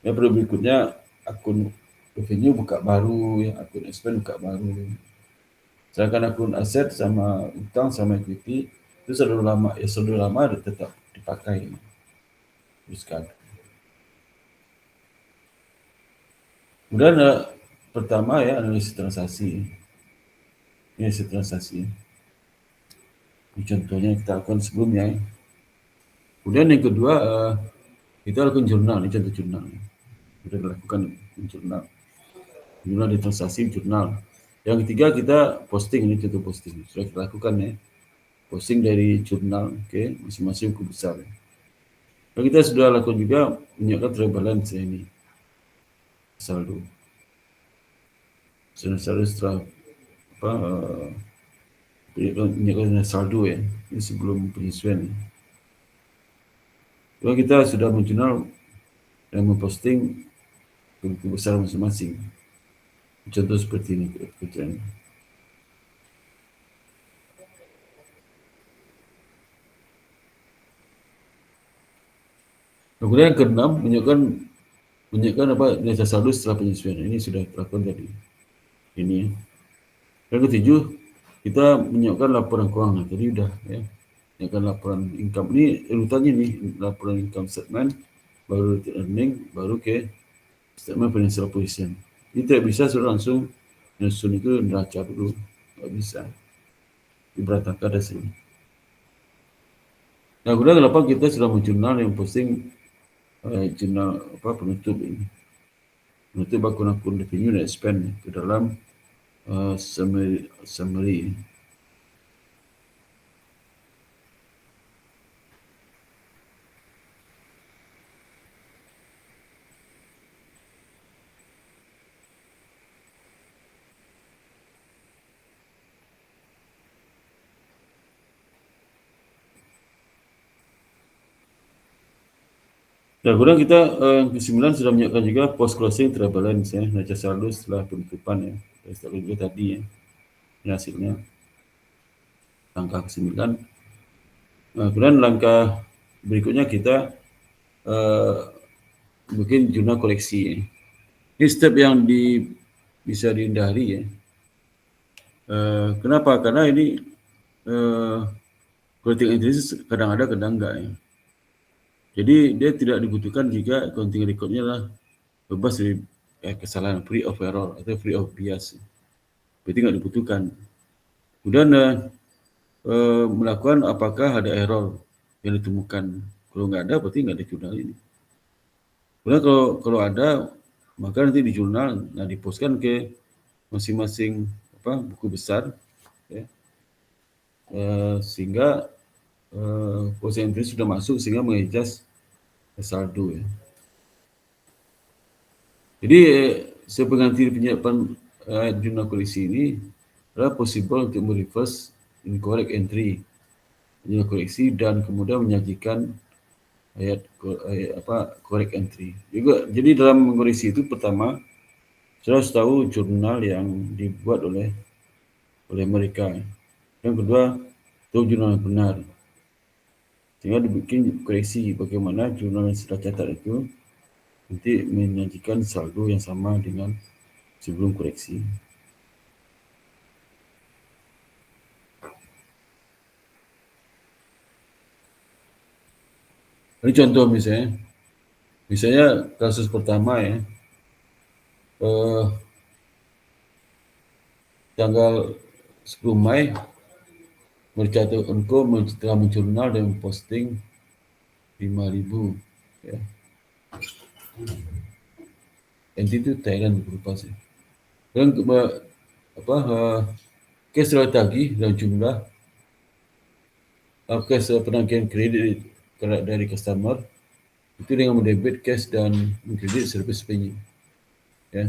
Ya, periode berikutnya akun revenue buka baru, ya, akun expense buka baru. Sedangkan akun aset sama utang sama equity itu saldo lama tetap dipakai. Kemudian pertama ya analisis transaksi. Analisis transaksi. Ini contohnya kita lakukan sebelumnya. Kemudian yang kedua, kita lakukan jurnal. Ini contoh jurnal. Kita lakukan jurnal. Jurnal di transaksi, jurnal. Yang ketiga kita posting, ini contoh posting. Sudah kita lakukan ya. Posting dari jurnal, oke, masing-masing buku besar. Dan kita sudah lakukan juga menyiapkan trial balance ya, ini. Saldo. Saldo setelah apa menyiapkan saldo ya, ini sebelum penyesuaian. Kalau kita sudah menjurnal dan memposting buku besar masing-masing. Contoh seperti ini pekerjaan. Kemudian yang keenam menyiapkan apa nilai saldo setelah penyesuaian. Ini sudah dilakukan tadi. Ini ya. Yang ketujuh kita menyiapkan laporan keuangan. Tadi udah ya. Menyiapkan laporan income. Ini urutannya nih, laporan income statement, baru earning, baru ke statement financial position. Ini tidak bisa sudah langsung nyusun itu neraca dulu, nggak bisa. Diberantakan dari sini. Nah, kemudian kenapa kita sudah menjurnal yang posting jurnal apa penutup ini. Penutup akun-akun revenue dan spend ke dalam summary. Dan kemudian kita yang ke-9 sudah menyiapkan juga post closing trial balance ya, neraca saldo setelah penutupan ya. Setelah itu tadi ya. Ini hasilnya. Langkah ke-9. Nah, kemudian langkah berikutnya kita bikin jurnal koleksi ya. Ini step yang bisa dihindari ya. Kenapa? Karena ini accounting entry kadang ada, kadang enggak ya. Jadi dia tidak dibutuhkan jika accounting recordnya lah bebas dari kesalahan, free of error atau free of bias. Berarti nggak dibutuhkan. Kemudian melakukan apakah ada error yang ditemukan. Kalau nggak ada, berarti nggak ada jurnal ini. Kemudian kalau ada, maka nanti di jurnal, nah dipostkan ke masing-masing buku besar, ya, sehingga post entry sudah masuk sehingga mengadjust saldo ya. Jadi sepengganti penyiapan jurnal koleksi ini adalah possible untuk mereverse incorrect entry jurnal koleksi dan kemudian menyajikan ayat correct entry. Juga jadi dalam mengoreksi itu pertama saya harus tahu jurnal yang dibuat oleh mereka. Yang kedua, tahu jurnal yang benar. Sehingga dibikin koreksi bagaimana jurnal yang sudah catat itu nanti menyajikan saldo yang sama dengan sebelum koreksi. Ini contoh misalnya kasus pertama ya, tanggal 10 Mei Mercato Enko telah menjurnal dan posting 5.000 ya. Itu Thailand berupa sih. Dan kes telah tagih dan jumlah kes penagihan kredit dari customer itu dengan mendebit cash dan mengkredit service fee. Ya.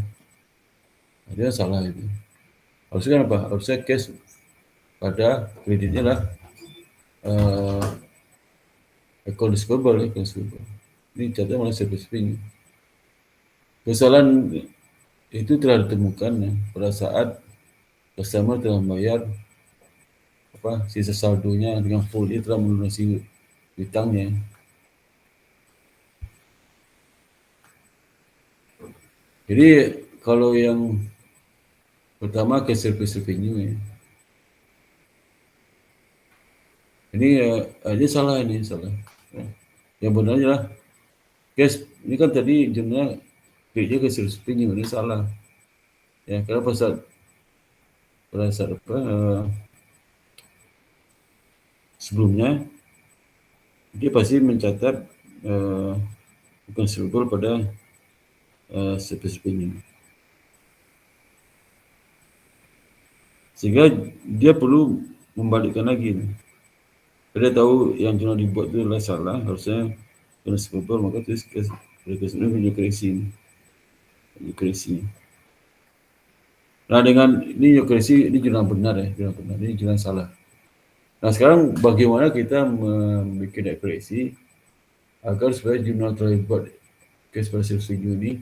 Dia salah itu. Harusnya kan apa? Harusnya cash pada kreditnya lah account receivable. Ini catatan malah service fee. Kesalahan itu telah ditemukan ya, pada saat customer telah membayar sisa saldonya dengan full, dia telah melunasi hutangnya. Jadi kalau yang pertama cash service revenue ya. Ini dia salah ini salah. Ya. Yang benarnya lah cash ini kan tadi jurnal cash service revenue ini salah. Ya, karena pada saat apa, sebelumnya dia pasti mencatat bukan pada CP-nya. Sehingga dia perlu membalikkan lagi. Dia tahu yang jurnal dibuat itu adalah salah, harusnya kena sebebal, maka tulis ke video kreasi. Nah, dengan ini kreasi, ini jurnal benar ya, jurnal benar, ini jurnal salah. Nah, sekarang bagaimana kita membuat kreasi agar supaya jurnal terlibat case pada setuju ini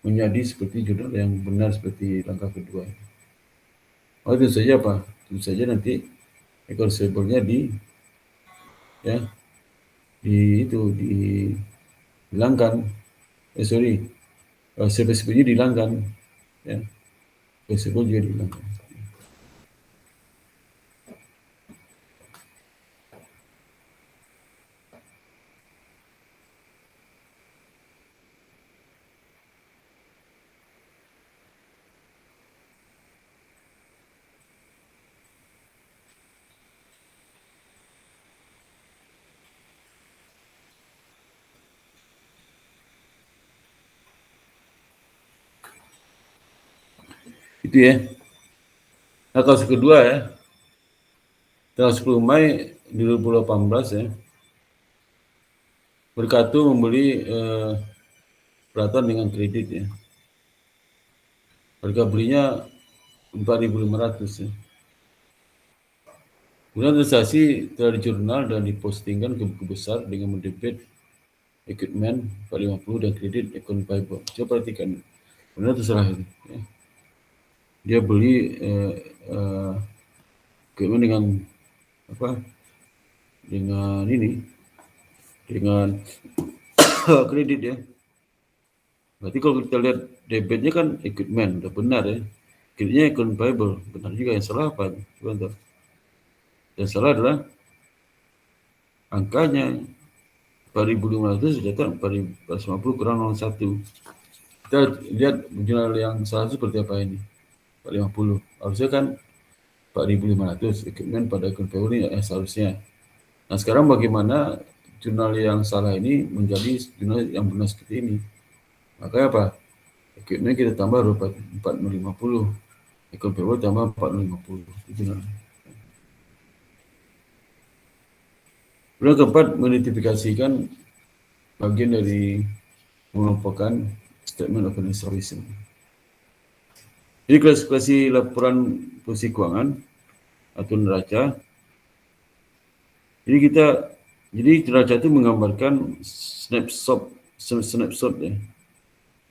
menjadi seperti jurnal yang benar seperti langkah kedua. Oh, itu saja apa? Tentu saja nanti ekor servernya ya dihilangkan. Server-servernya dihilangkan, ya. Server juga dihilangkan. Itu ya. Nah, kasus kedua ya, tanggal 10 Mei 2018 ya, Berkatu membeli peralatan dengan kredit ya. Harga belinya 4.500 ya. Kemudian transaksi telah dijurnal dan dipostingkan ke buku besar dengan mendebit equipment 450 dan kredit account payable. Coba perhatikan, benar terserah itu. Ya. Dia beli equipment dengan apa? Dengan kredit ya. Berarti kalau kita lihat debitnya kan equipment, udah benar ya. Kreditnya account payable, benar juga. Yang salah apa? Coba. Yang salah adalah angkanya 4.500 ternyata 4.450 kurang 01. Kita lihat jurnal yang salah seperti apa ini. 450. Harusnya kan 4.500 equipment pada account payable ini seharusnya. Nah, sekarang bagaimana jurnal yang salah ini menjadi jurnal yang benar seperti ini? Makanya apa? Equipment kita tambah 4.050. Account payable tambah 4.050. Itu jurnalnya. Kemudian keempat, mengidentifikasikan bagian dari mengelompokkan statement of financial. Jadi klasifikasi laporan posisi keuangan atau neraca. Jadi neraca itu menggambarkan snapshot ya.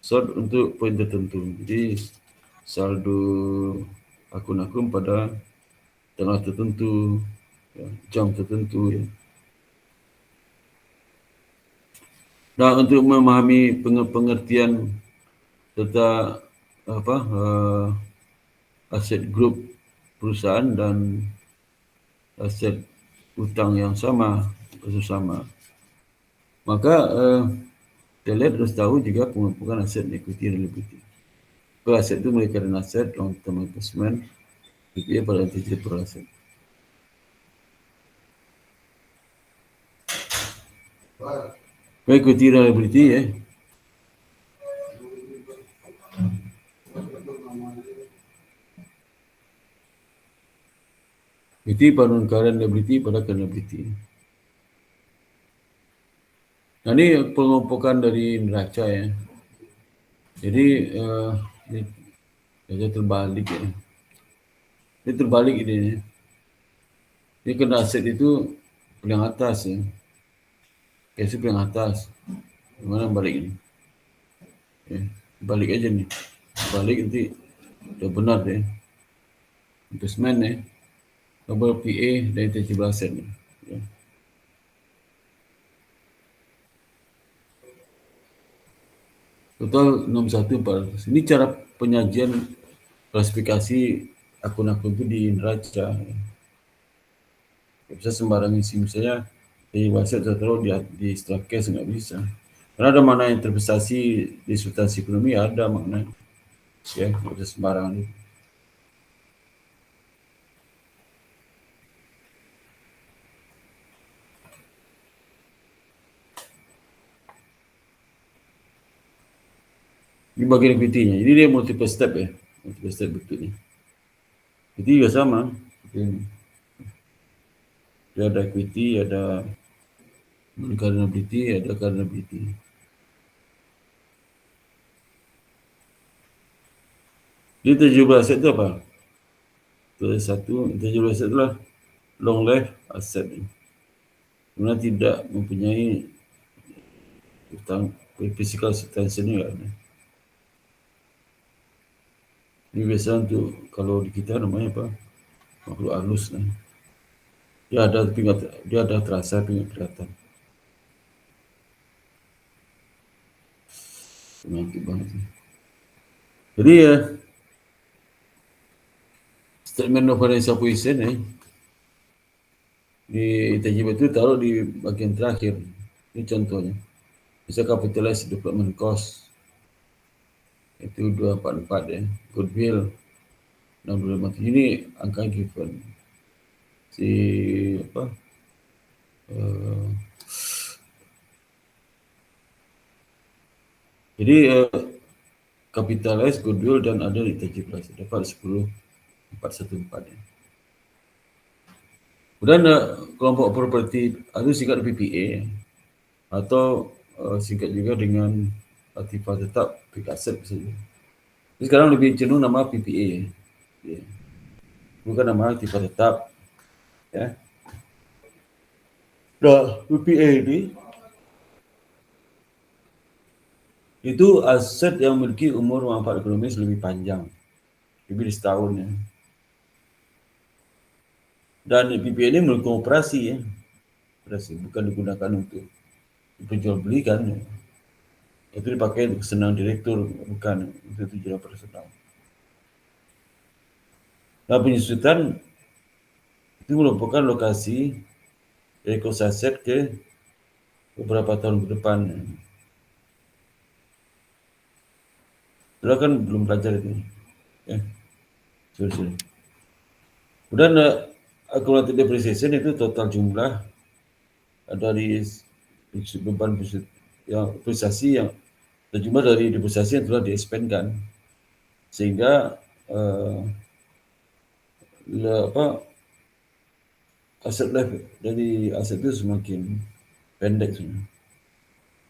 Shot untuk poin tertentu. Jadi saldo akun-akun pada tanggal tertentu, ya, jam tertentu ya. Nah, untuk memahami pengertian serta aset grup perusahaan dan aset utang yang sama, maka kita lihat harus tahu juga pengelompokan aset equity dan liability. Aset itu mulai dari aset, long term investment, equity pada entity per aset. Equity dan liability ya. Equity pada current liability pada current liability. Nah, ini pengelompokan dari neraca ya. Jadi ini terbalik ya. Ini terbalik ini. Ini kena aset itu paling atas ya. Cash paling atas. Gimana balik ini? Ya, balik aja nih. Balik nanti udah benar deh. Investment ya. Double PA dan intangible asset nih. Ya. Total 61.400. Ini cara penyajian klasifikasi akun-akun itu di neraca. Gak bisa sembarang isi, misalnya di website saya taruh di stock cash nggak bisa. Karena ada mana yang investasi di substansi ekonomi, ada makna. Ya, ada sembarangan. Ini bagian equity-nya. Ini dia multiple step ya, multiple step bentuknya. Jadi juga sama. Dia ada equity, ada vulnerability, ada vulnerability. Di 17 aset itu apa? Satu, 17 aset itulah long life asset. Karena tidak mempunyai utang physical substansi ini kan. Ini biasa untuk kalau di kita namanya apa? Makhluk halus lah. Dia ada terasa tapi nggak kelihatan. Penyakit banget. Jadi ya statement of financial position di intangible itu taruh di bagian terakhir. Ini contohnya. Bisa capitalize development cost itu 244 ya. Goodwill 625. Ini angka given. Si apa? Uh, jadi capitalize goodwill dan ada intangible dapat 10,414 ya. Kemudian kelompok properti itu singkat PPA atau singkat juga dengan artifak tetap fixed asset saja. Sekarang lebih cenderung nama PPA. Ya. Bukan nama artifak tetap. Ya. Nah, PPA ini itu aset yang memiliki umur manfaat ekonomis lebih panjang. Lebih dari setahun ya. Dan PPA ini mendukung operasi ya. Operasi bukan digunakan untuk diperjualbelikan ya. Itu dipakai untuk senang direktur, bukan untuk tujuan operasional. Nah, penyusutan itu merupakan lokasi dari cost aset ke beberapa tahun ke depan. Kita kan belum belajar itu. Ya, sorry. Kemudian accumulated depreciation itu total jumlah dari beban yang depresiasi yang jumlah dari depresiasi yang telah di-expand sehingga apa aset life dari aset itu semakin pendek sebenarnya.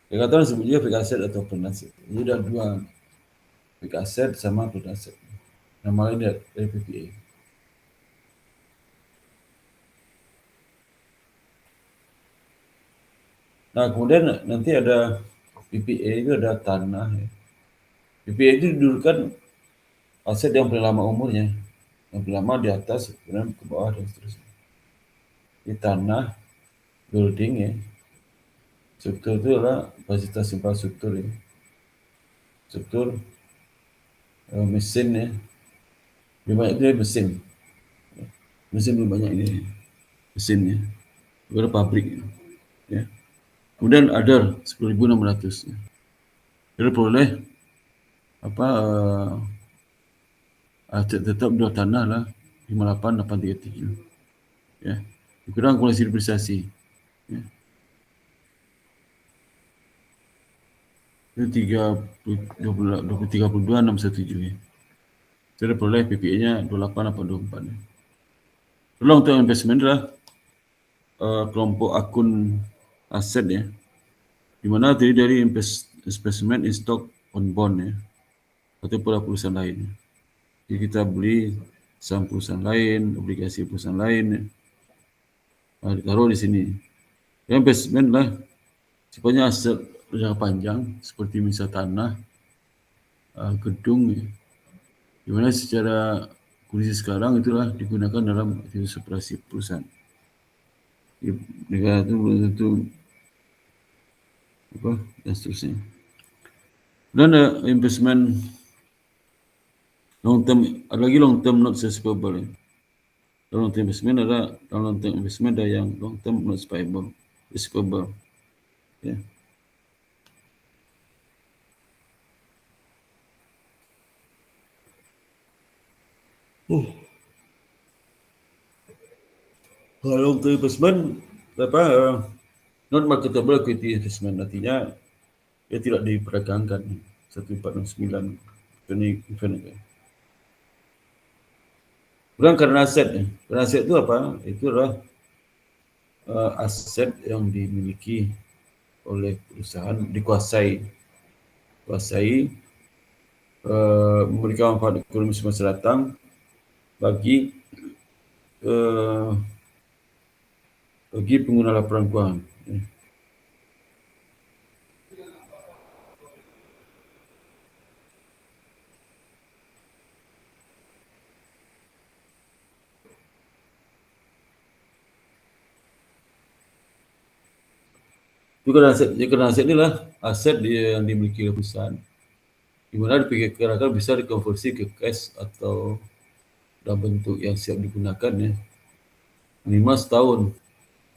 Yang kata sebut juga fixed asset atau open asset. Jadi ada dua, fixed asset sama open asset. Nama lain dari PPA. Nah kemudian nanti ada PPA itu ada tanah. Ya. PPA itu dulu kan aset yang paling lama umurnya, yang paling lama di atas, kemudian ke bawah dan seterusnya. Di tanah, building ya, struktur itu adalah fasilitas infrastruktur ya, struktur mesin ya, lebih banyak itu mesin, mesin lebih banyak ini mesinnya, ada pabrik ya. Kemudian ada 10.600 ya. Jadi boleh apa aset tetap dua tanah lah 58833 ya. Dikurang akumulasi depresiasi ya. Itu 32.617 ya. Jadi boleh PPA-nya 28 atau 24 ya. Long term investment adalah kelompok akun aset ya. Di mana terdiri dari investment in stock on bond ya. Atau perusahaan lain ya. Jadi kita beli saham perusahaan lain, obligasi perusahaan lain ya. Ditaruh di sini. Ya, investment lah sifatnya aset jangka panjang seperti misal tanah, gedung ya. Dimana secara kondisi sekarang itulah digunakan dalam aktivitas operasi perusahaan. Di negara itu belum tentu apa dan seterusnya. Dan investment long term, ada lagi long term not sustainable ya. Long term investment ada long term investment ada yang long term not sustainable ya. Kalau untuk investment apa non marketable equity investment artinya dia tidak diperdagangkan 1469 ini event itu. Bukan karena aset ya. Karena aset itu apa? Itu adalah aset yang dimiliki oleh perusahaan kuasai memberikan manfaat ekonomi semasa datang bagi eh, bagi pengguna laporan keuangan. Itu karena aset inilah aset yang dimiliki oleh perusahaan, di mana diperkirakan bisa dikonversi ke cash atau dalam bentuk yang siap digunakan ya, minimal setahun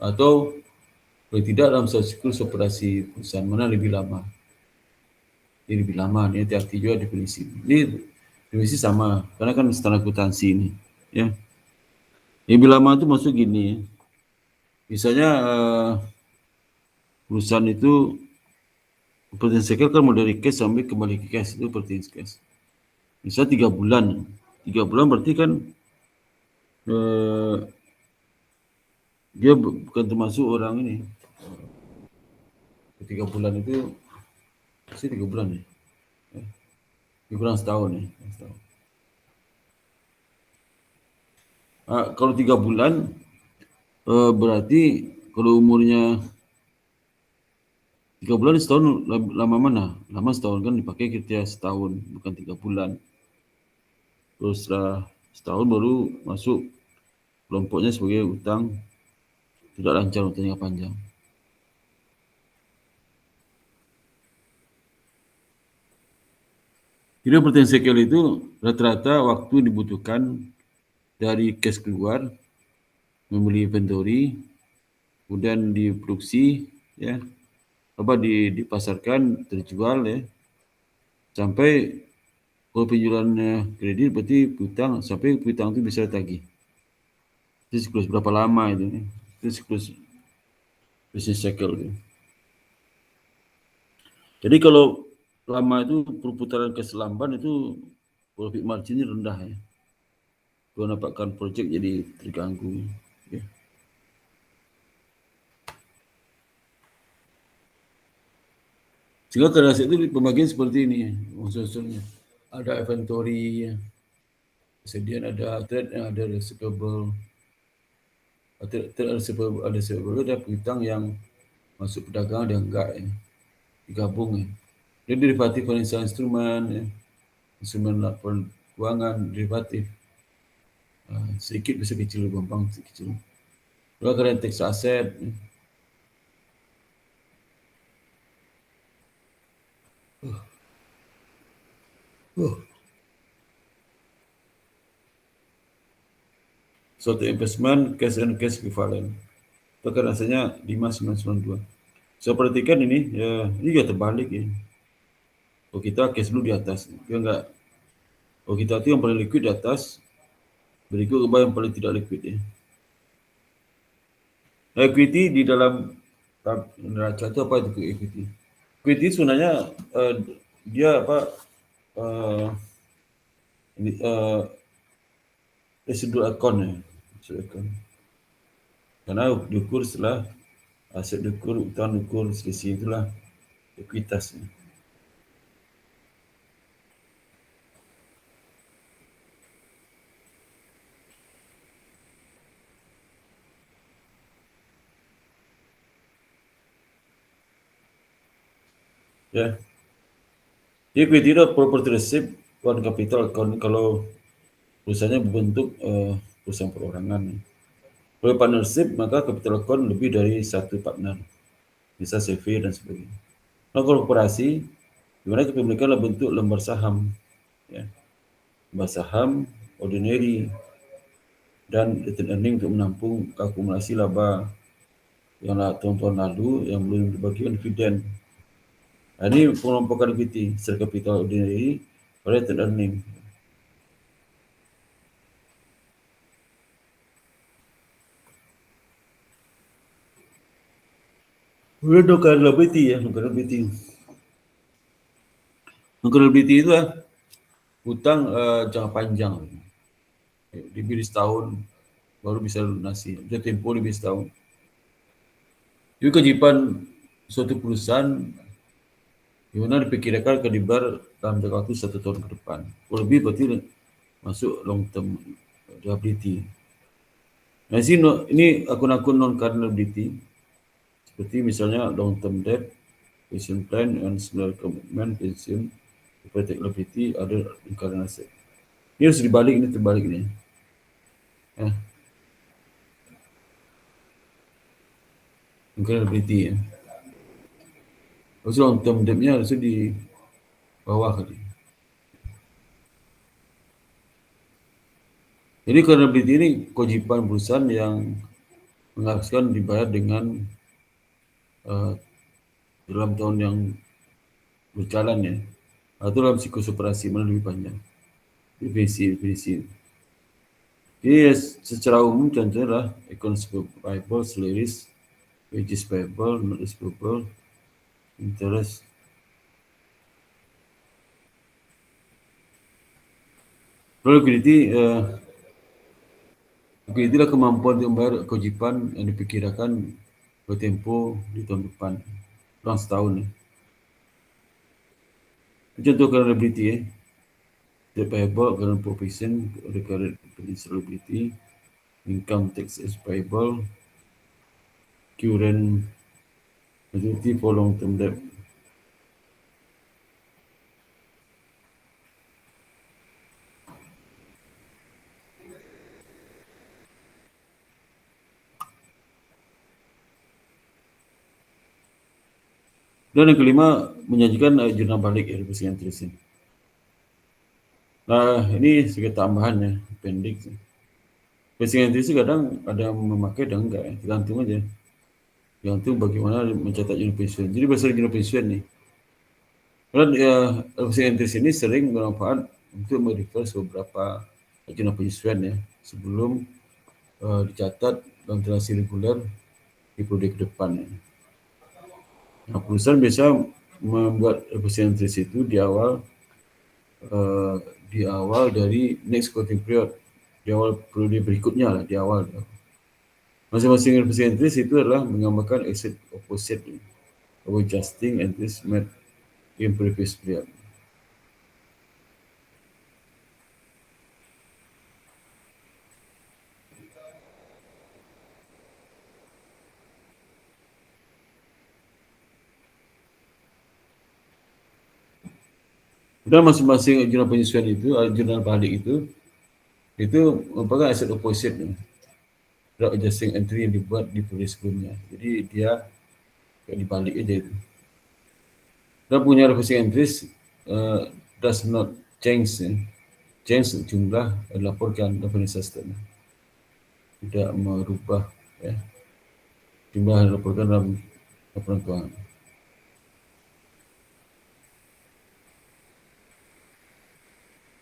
atau kalau tidak dalam satu siklus operasi perusahaan mana lebih lama. Ini lebih lama nih, hati-hati juga definisi. Ini definisi sama, karena kan standar akuntansi ini. Ya, yang lebih lama itu maksud gini, misalnya perusahaan itu potensial kan mau dari cash sampai kembali ke cash itu potensi cash. Misalnya 3 bulan, 3 bulan berarti kan eh, dia bukan termasuk orang ini. 3 bulan itu sih 3 bulan ya, 3 bulan setahun ya, setahun. Kalau 3 bulan berarti kalau umurnya 3 bulan setahun lama mana? Lama setahun kan dipakai kita setahun bukan 3 bulan. Terus setelah setahun baru masuk kelompoknya sebagai utang tidak lancar untuk jangka panjang. Jadi potensi cycle itu rata-rata waktu dibutuhkan dari cash keluar, membeli inventory, kemudian diproduksi, ya, dipasarkan, terjual, ya, sampai kalau penjualannya kredit berarti piutang sampai piutang itu bisa ditagih. Itu siklus berapa lama itu? Itu siklus business cycle. Gitu. Jadi kalau lama itu perputaran keselamban itu profit marginnya rendah ya. Kalau dapatkan project jadi terganggu. Ya. Sehingga pada saat itu pembagian seperti ini ya, unsur-unsurnya. Ada inventory, ya. Kesediaan ada trade, ada receivable, ada receivable, ada piutang yang masuk perdagangan dan enggak ya. Digabung ya. Jadi derivatif financial instrument, ya. Instrumen laporan keuangan, derivatif. Sedikit bisa kecil, gampang kecil. Kalau current tax asset, ya. Suatu investment cash and cash equivalent. Bahkan rasanya 5992. Saya perhatikan ini, ya, ini juga terbalik ya. Kalau kita cash dulu di atas, dia enggak. Kalau kita itu yang paling liquid di atas, berikut ke yang paling tidak liquid ya. Equity di dalam neraca itu apa itu equity? Equity sebenarnya dia apa? Uh, residual account ya, residual account. Karena diukur setelah aset diukur, utang diukur, selisih itulah ekuitasnya. Ya. Equity itu property receipt, one capital account kalau perusahaannya berbentuk perusahaan perorangan. Kalau partnership maka capital account lebih dari satu partner, bisa CV dan sebagainya. Nah, korporasi di mana kepemilikan adalah bentuk lembar saham, ya. Lembar saham, ordinary, dan return earning untuk menampung akumulasi laba yang tahun-tahun lalu yang belum dibagikan dividen. Nah, ini pengelompokan equity secara capital ordinary pada return earning. Kemudian non liability ya, non liability. Non liability itu hutang jangka panjang. Diberi setahun baru bisa lunasi. Dia tempo lebih setahun. Jadi kewajiban suatu perusahaan di mana diperkirakan akan dibayar dalam jangka waktu 1 tahun ke depan. Kalau lebih berarti masuk long term liability. Nah, ini akun-akun non current liability seperti misalnya long term debt, pension plan, and similar commitment, pension, hypothetical liability, other current asset. Ini harus dibalik, ini terbalik nih. Current liability ya. Terus long term debt-nya harusnya di bawah tadi. Jadi current liability ini kewajiban perusahaan yang mengharuskan dibayar dengan dalam tahun yang berjalan ya, atau dalam siklus operasi mana lebih panjang. Definisi. Jadi secara umum contohnya adalah accounts payable, salaries, wages payable, notice payable, interest. Liquidity, liquidity adalah kemampuan untuk membayar kewajiban yang diperkirakan bertempo di tahun depan, kurang setahun ya. Contoh current liability ya. Debt payable, current provision, recurrent liability, income tax is payable, current liability for long term debt. Dan yang kelima, menyajikan jurnal balik ya, revising entries. Nah, ini sebagai tambahan ya, appendix. Revising entries kadang ada yang memakai dan enggak ya, tergantung aja. Tergantung bagaimana mencatat jurnal pensiun. Jadi berdasarkan jurnal pensiun nih. Dan revising entries ini sering bermanfaat untuk mereverse beberapa jurnal pensiun ya, sebelum dicatat dalam transaksi reguler di periode ke depan ya. Nah, perusahaan biasa membuat revising entries itu di awal dari next quoting period, di awal periode berikutnya lah, di awal. Masing-masing revising entries itu adalah menggambarkan asset opposite of adjusting entries made in previous period. Dan masing-masing jurnal penyesuaian itu, jurnal balik itu merupakan asset opposite dari adjusting entry yang dibuat di periode sebelumnya. Jadi dia kayak dibalik aja itu. Dan punya revising entries does not change jumlah yang dilaporkan dalam financial statement. Tidak merubah ya, jumlah yang dilaporkan dalam laporan keuangan.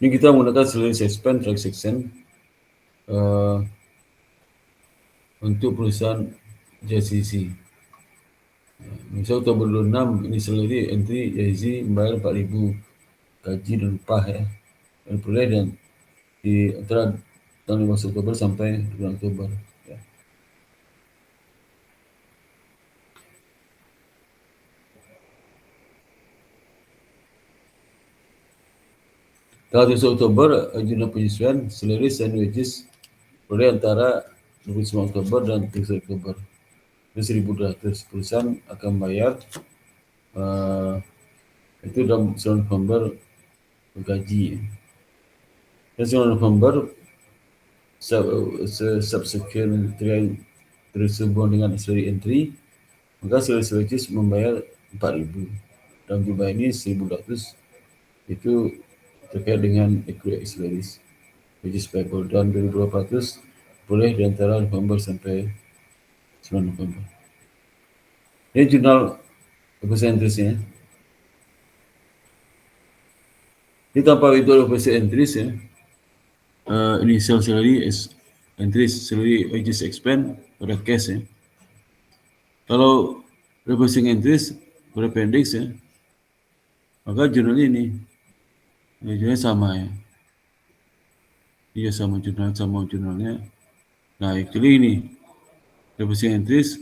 Ini kita menggunakan salary expense transaction untuk perusahaan JCC. Misal Oktober 26 ini salary entry JCC membayar 4.000 gaji dan upah ya. Dan peroleh dan di antara tanggal 15 Oktober sampai bulan Oktober. Ya. Tanggal 7 Oktober jurnal penyesuaian salaries and wages peroleh antara 29 Oktober dan 3 Oktober. Itu 1.200. Perusahaan akan bayar itu dalam 9 November gaji. Dan 9 November subsequent tersambung dengan salary entry, maka salary wages membayar 4.000 dan jumlah ini 1.200 itu terkait dengan accrued salaries wages payable dan 2.800 boleh di antara November sampai 9 November. Ini jurnal representasinya. Ini tanpa itu representasi ya. Initial salary is entries salary wages expense pada cash ya. Kalau reversing entries berappendix ya, maka jurnal ini jurnalnya sama ya. Iya sama jurnalnya. Nah, actually ini reversing entries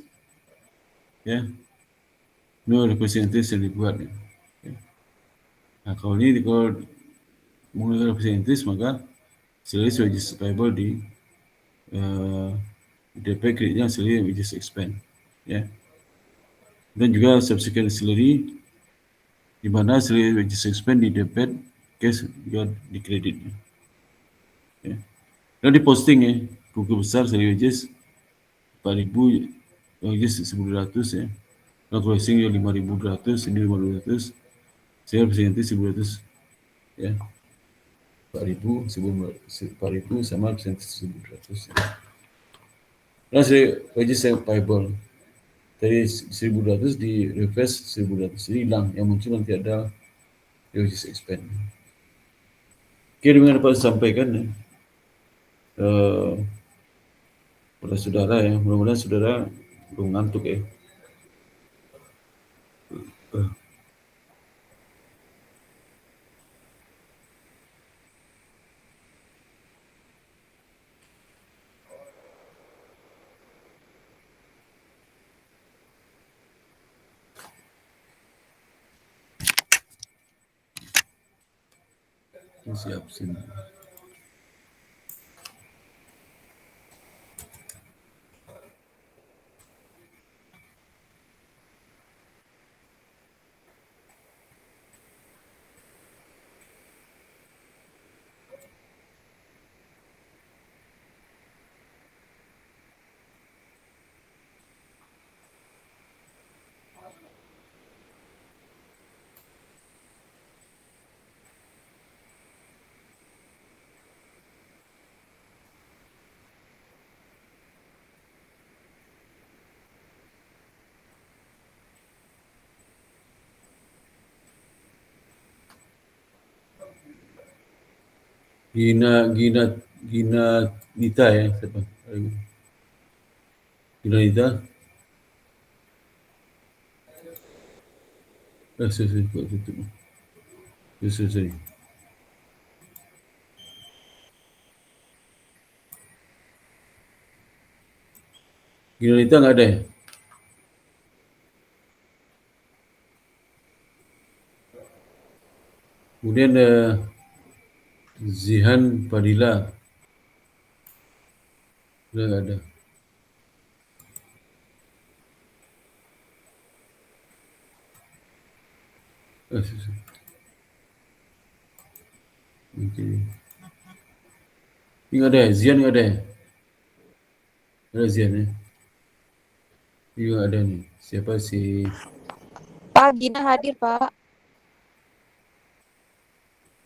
ya, no reversing entries yang dibuat ya. Nah, kalau menggunakan reversing entries maka series which is payable di DP kreditnya series which is expand ya. Dan juga subsequent salary di mana series which is expand di debit cash juga di kreditnya ya. Dan di posting ya, buku besar series which is 4.000 which is 1.200 ya. Kalau closing ya 5.200, ini 5.200, saya presentasi 1.200 ya. 4.000, 4.000 sama presentasi 1.200 ya. Nah, which is payable dari 1.200 di reverse 1.200 jadi hilang, yang muncul nanti ada which is expand. Oke, dengan dapat sampaikan ya, pada saudara ya, mudah-mudahan saudara belum ngantuk ya. Masih absen. Gina Nita ya, siapa? Gina Nita. Sorry, kok tutup. Sorry. Gina Nita nggak ada ya? Kemudian Zihan Fadila udah nggak ada. Sorry. Okay. Ini nggak ada ya? Zian nggak ada ya? Ada Zian ya? Ini nggak ada nih. Siapa sih? Pak Gina hadir, Pak.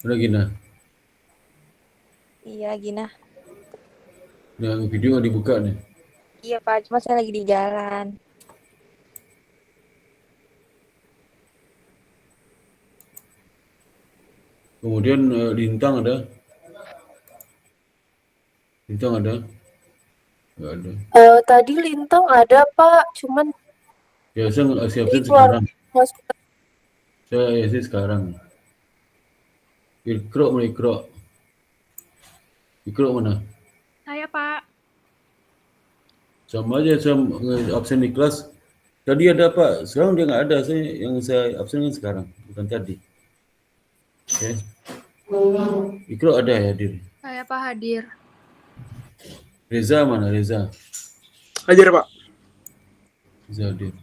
Ada Gina. Iya, Gina. Nah, video nggak dibuka nih. Iya, Pak. Cuma saya lagi di jalan. Kemudian Lintang ada. Lintang ada. Nggak ada. Tadi Lintang ada, Pak. Cuman Ya, saya siapin keluar sekarang. masuk. Saya sih sekarang. Ikro mana Ikro? Ikro mana? Saya, Pak. Sama aja saya absen di kelas. Tadi ada Pak, sekarang dia nggak ada. Saya absen kan sekarang, bukan tadi. Oke. Ikro ada ya hadir. Saya, Pak, hadir. Reza mana Reza? Hadir, Pak. Reza hadir.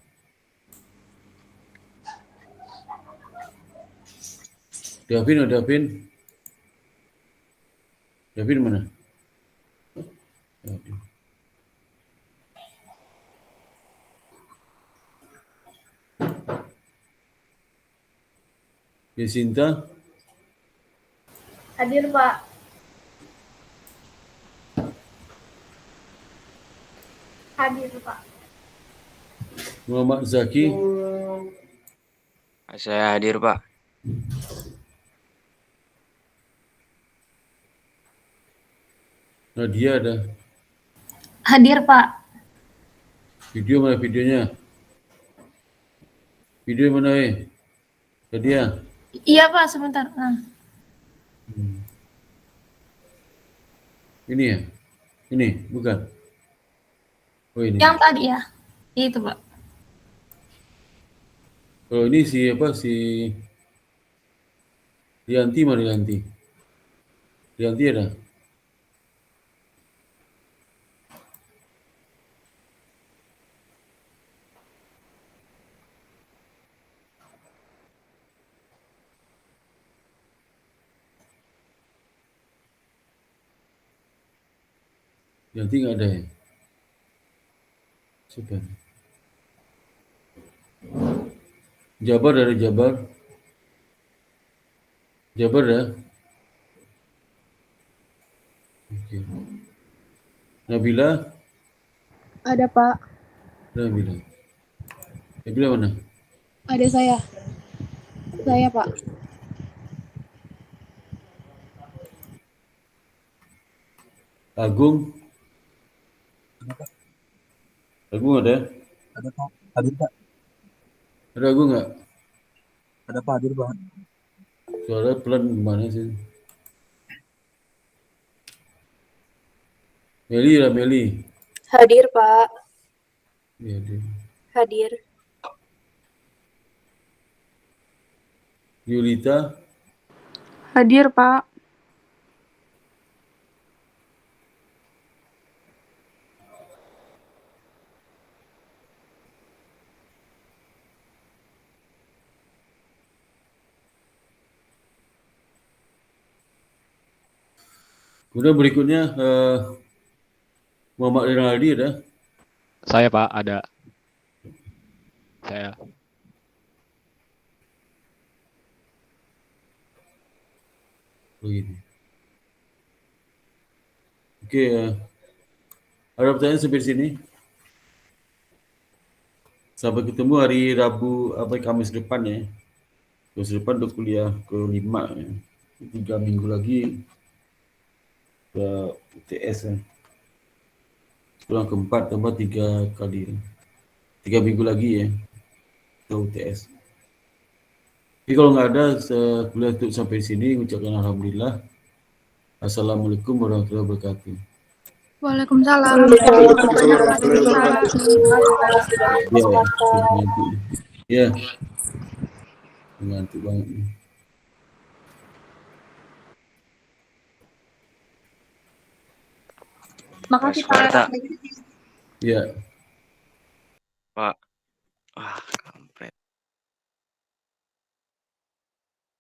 Davin ada Davin? Davin mana? Hadir. Yasinta? Hadir, Pak. Hadir, Pak. Muhammad Zaki? Saya hadir, Pak. Nadia ada. Hadir, Pak. Video mana videonya? Video mana Tadi ya? Iya Pak, sebentar. Nah, Ini ya? Ini, bukan? Oh ini. yang tadi ya. Itu Pak. Kalau ini si Rianti mana Rianti? Rianti ada? Rianti nggak ada ya? Siapa? Jabar dari Jabar. Jabar dah. Oke. Nabila? Ada Pak. Nabila. Nabila mana? Ada saya. Saya Pak. Agung? Agung ada? Ada Pak, hadir Pak. Ada Agung nggak? Ada Pak, hadir Pak. Suara pelan gimana sih? Meli lah Meli. Hadir, Pak. Iya dia. Hadir. Yulita. Hadir Pak. Kemudian berikutnya Muhammad Rinaldi ada? Saya Pak, ada. Saya. Begini. Oke, ada pertanyaan sampai sini? Sampai ketemu hari Rabu Kamis depan ya. Kamis depan untuk kuliah ke-5 ya. 3 minggu lagi ke UTS ya. Pulang ke-4 tambah 3 kali. 3 minggu lagi ya ke UTS. Jadi kalau nggak ada kuliah untuk sampai sini, ucapkan alhamdulillah. Assalamualaikum warahmatullahi wabarakatuh. Waalaikumsalam. Ya, ngantuk banget nih. Makasih Pak. Ya. Pak.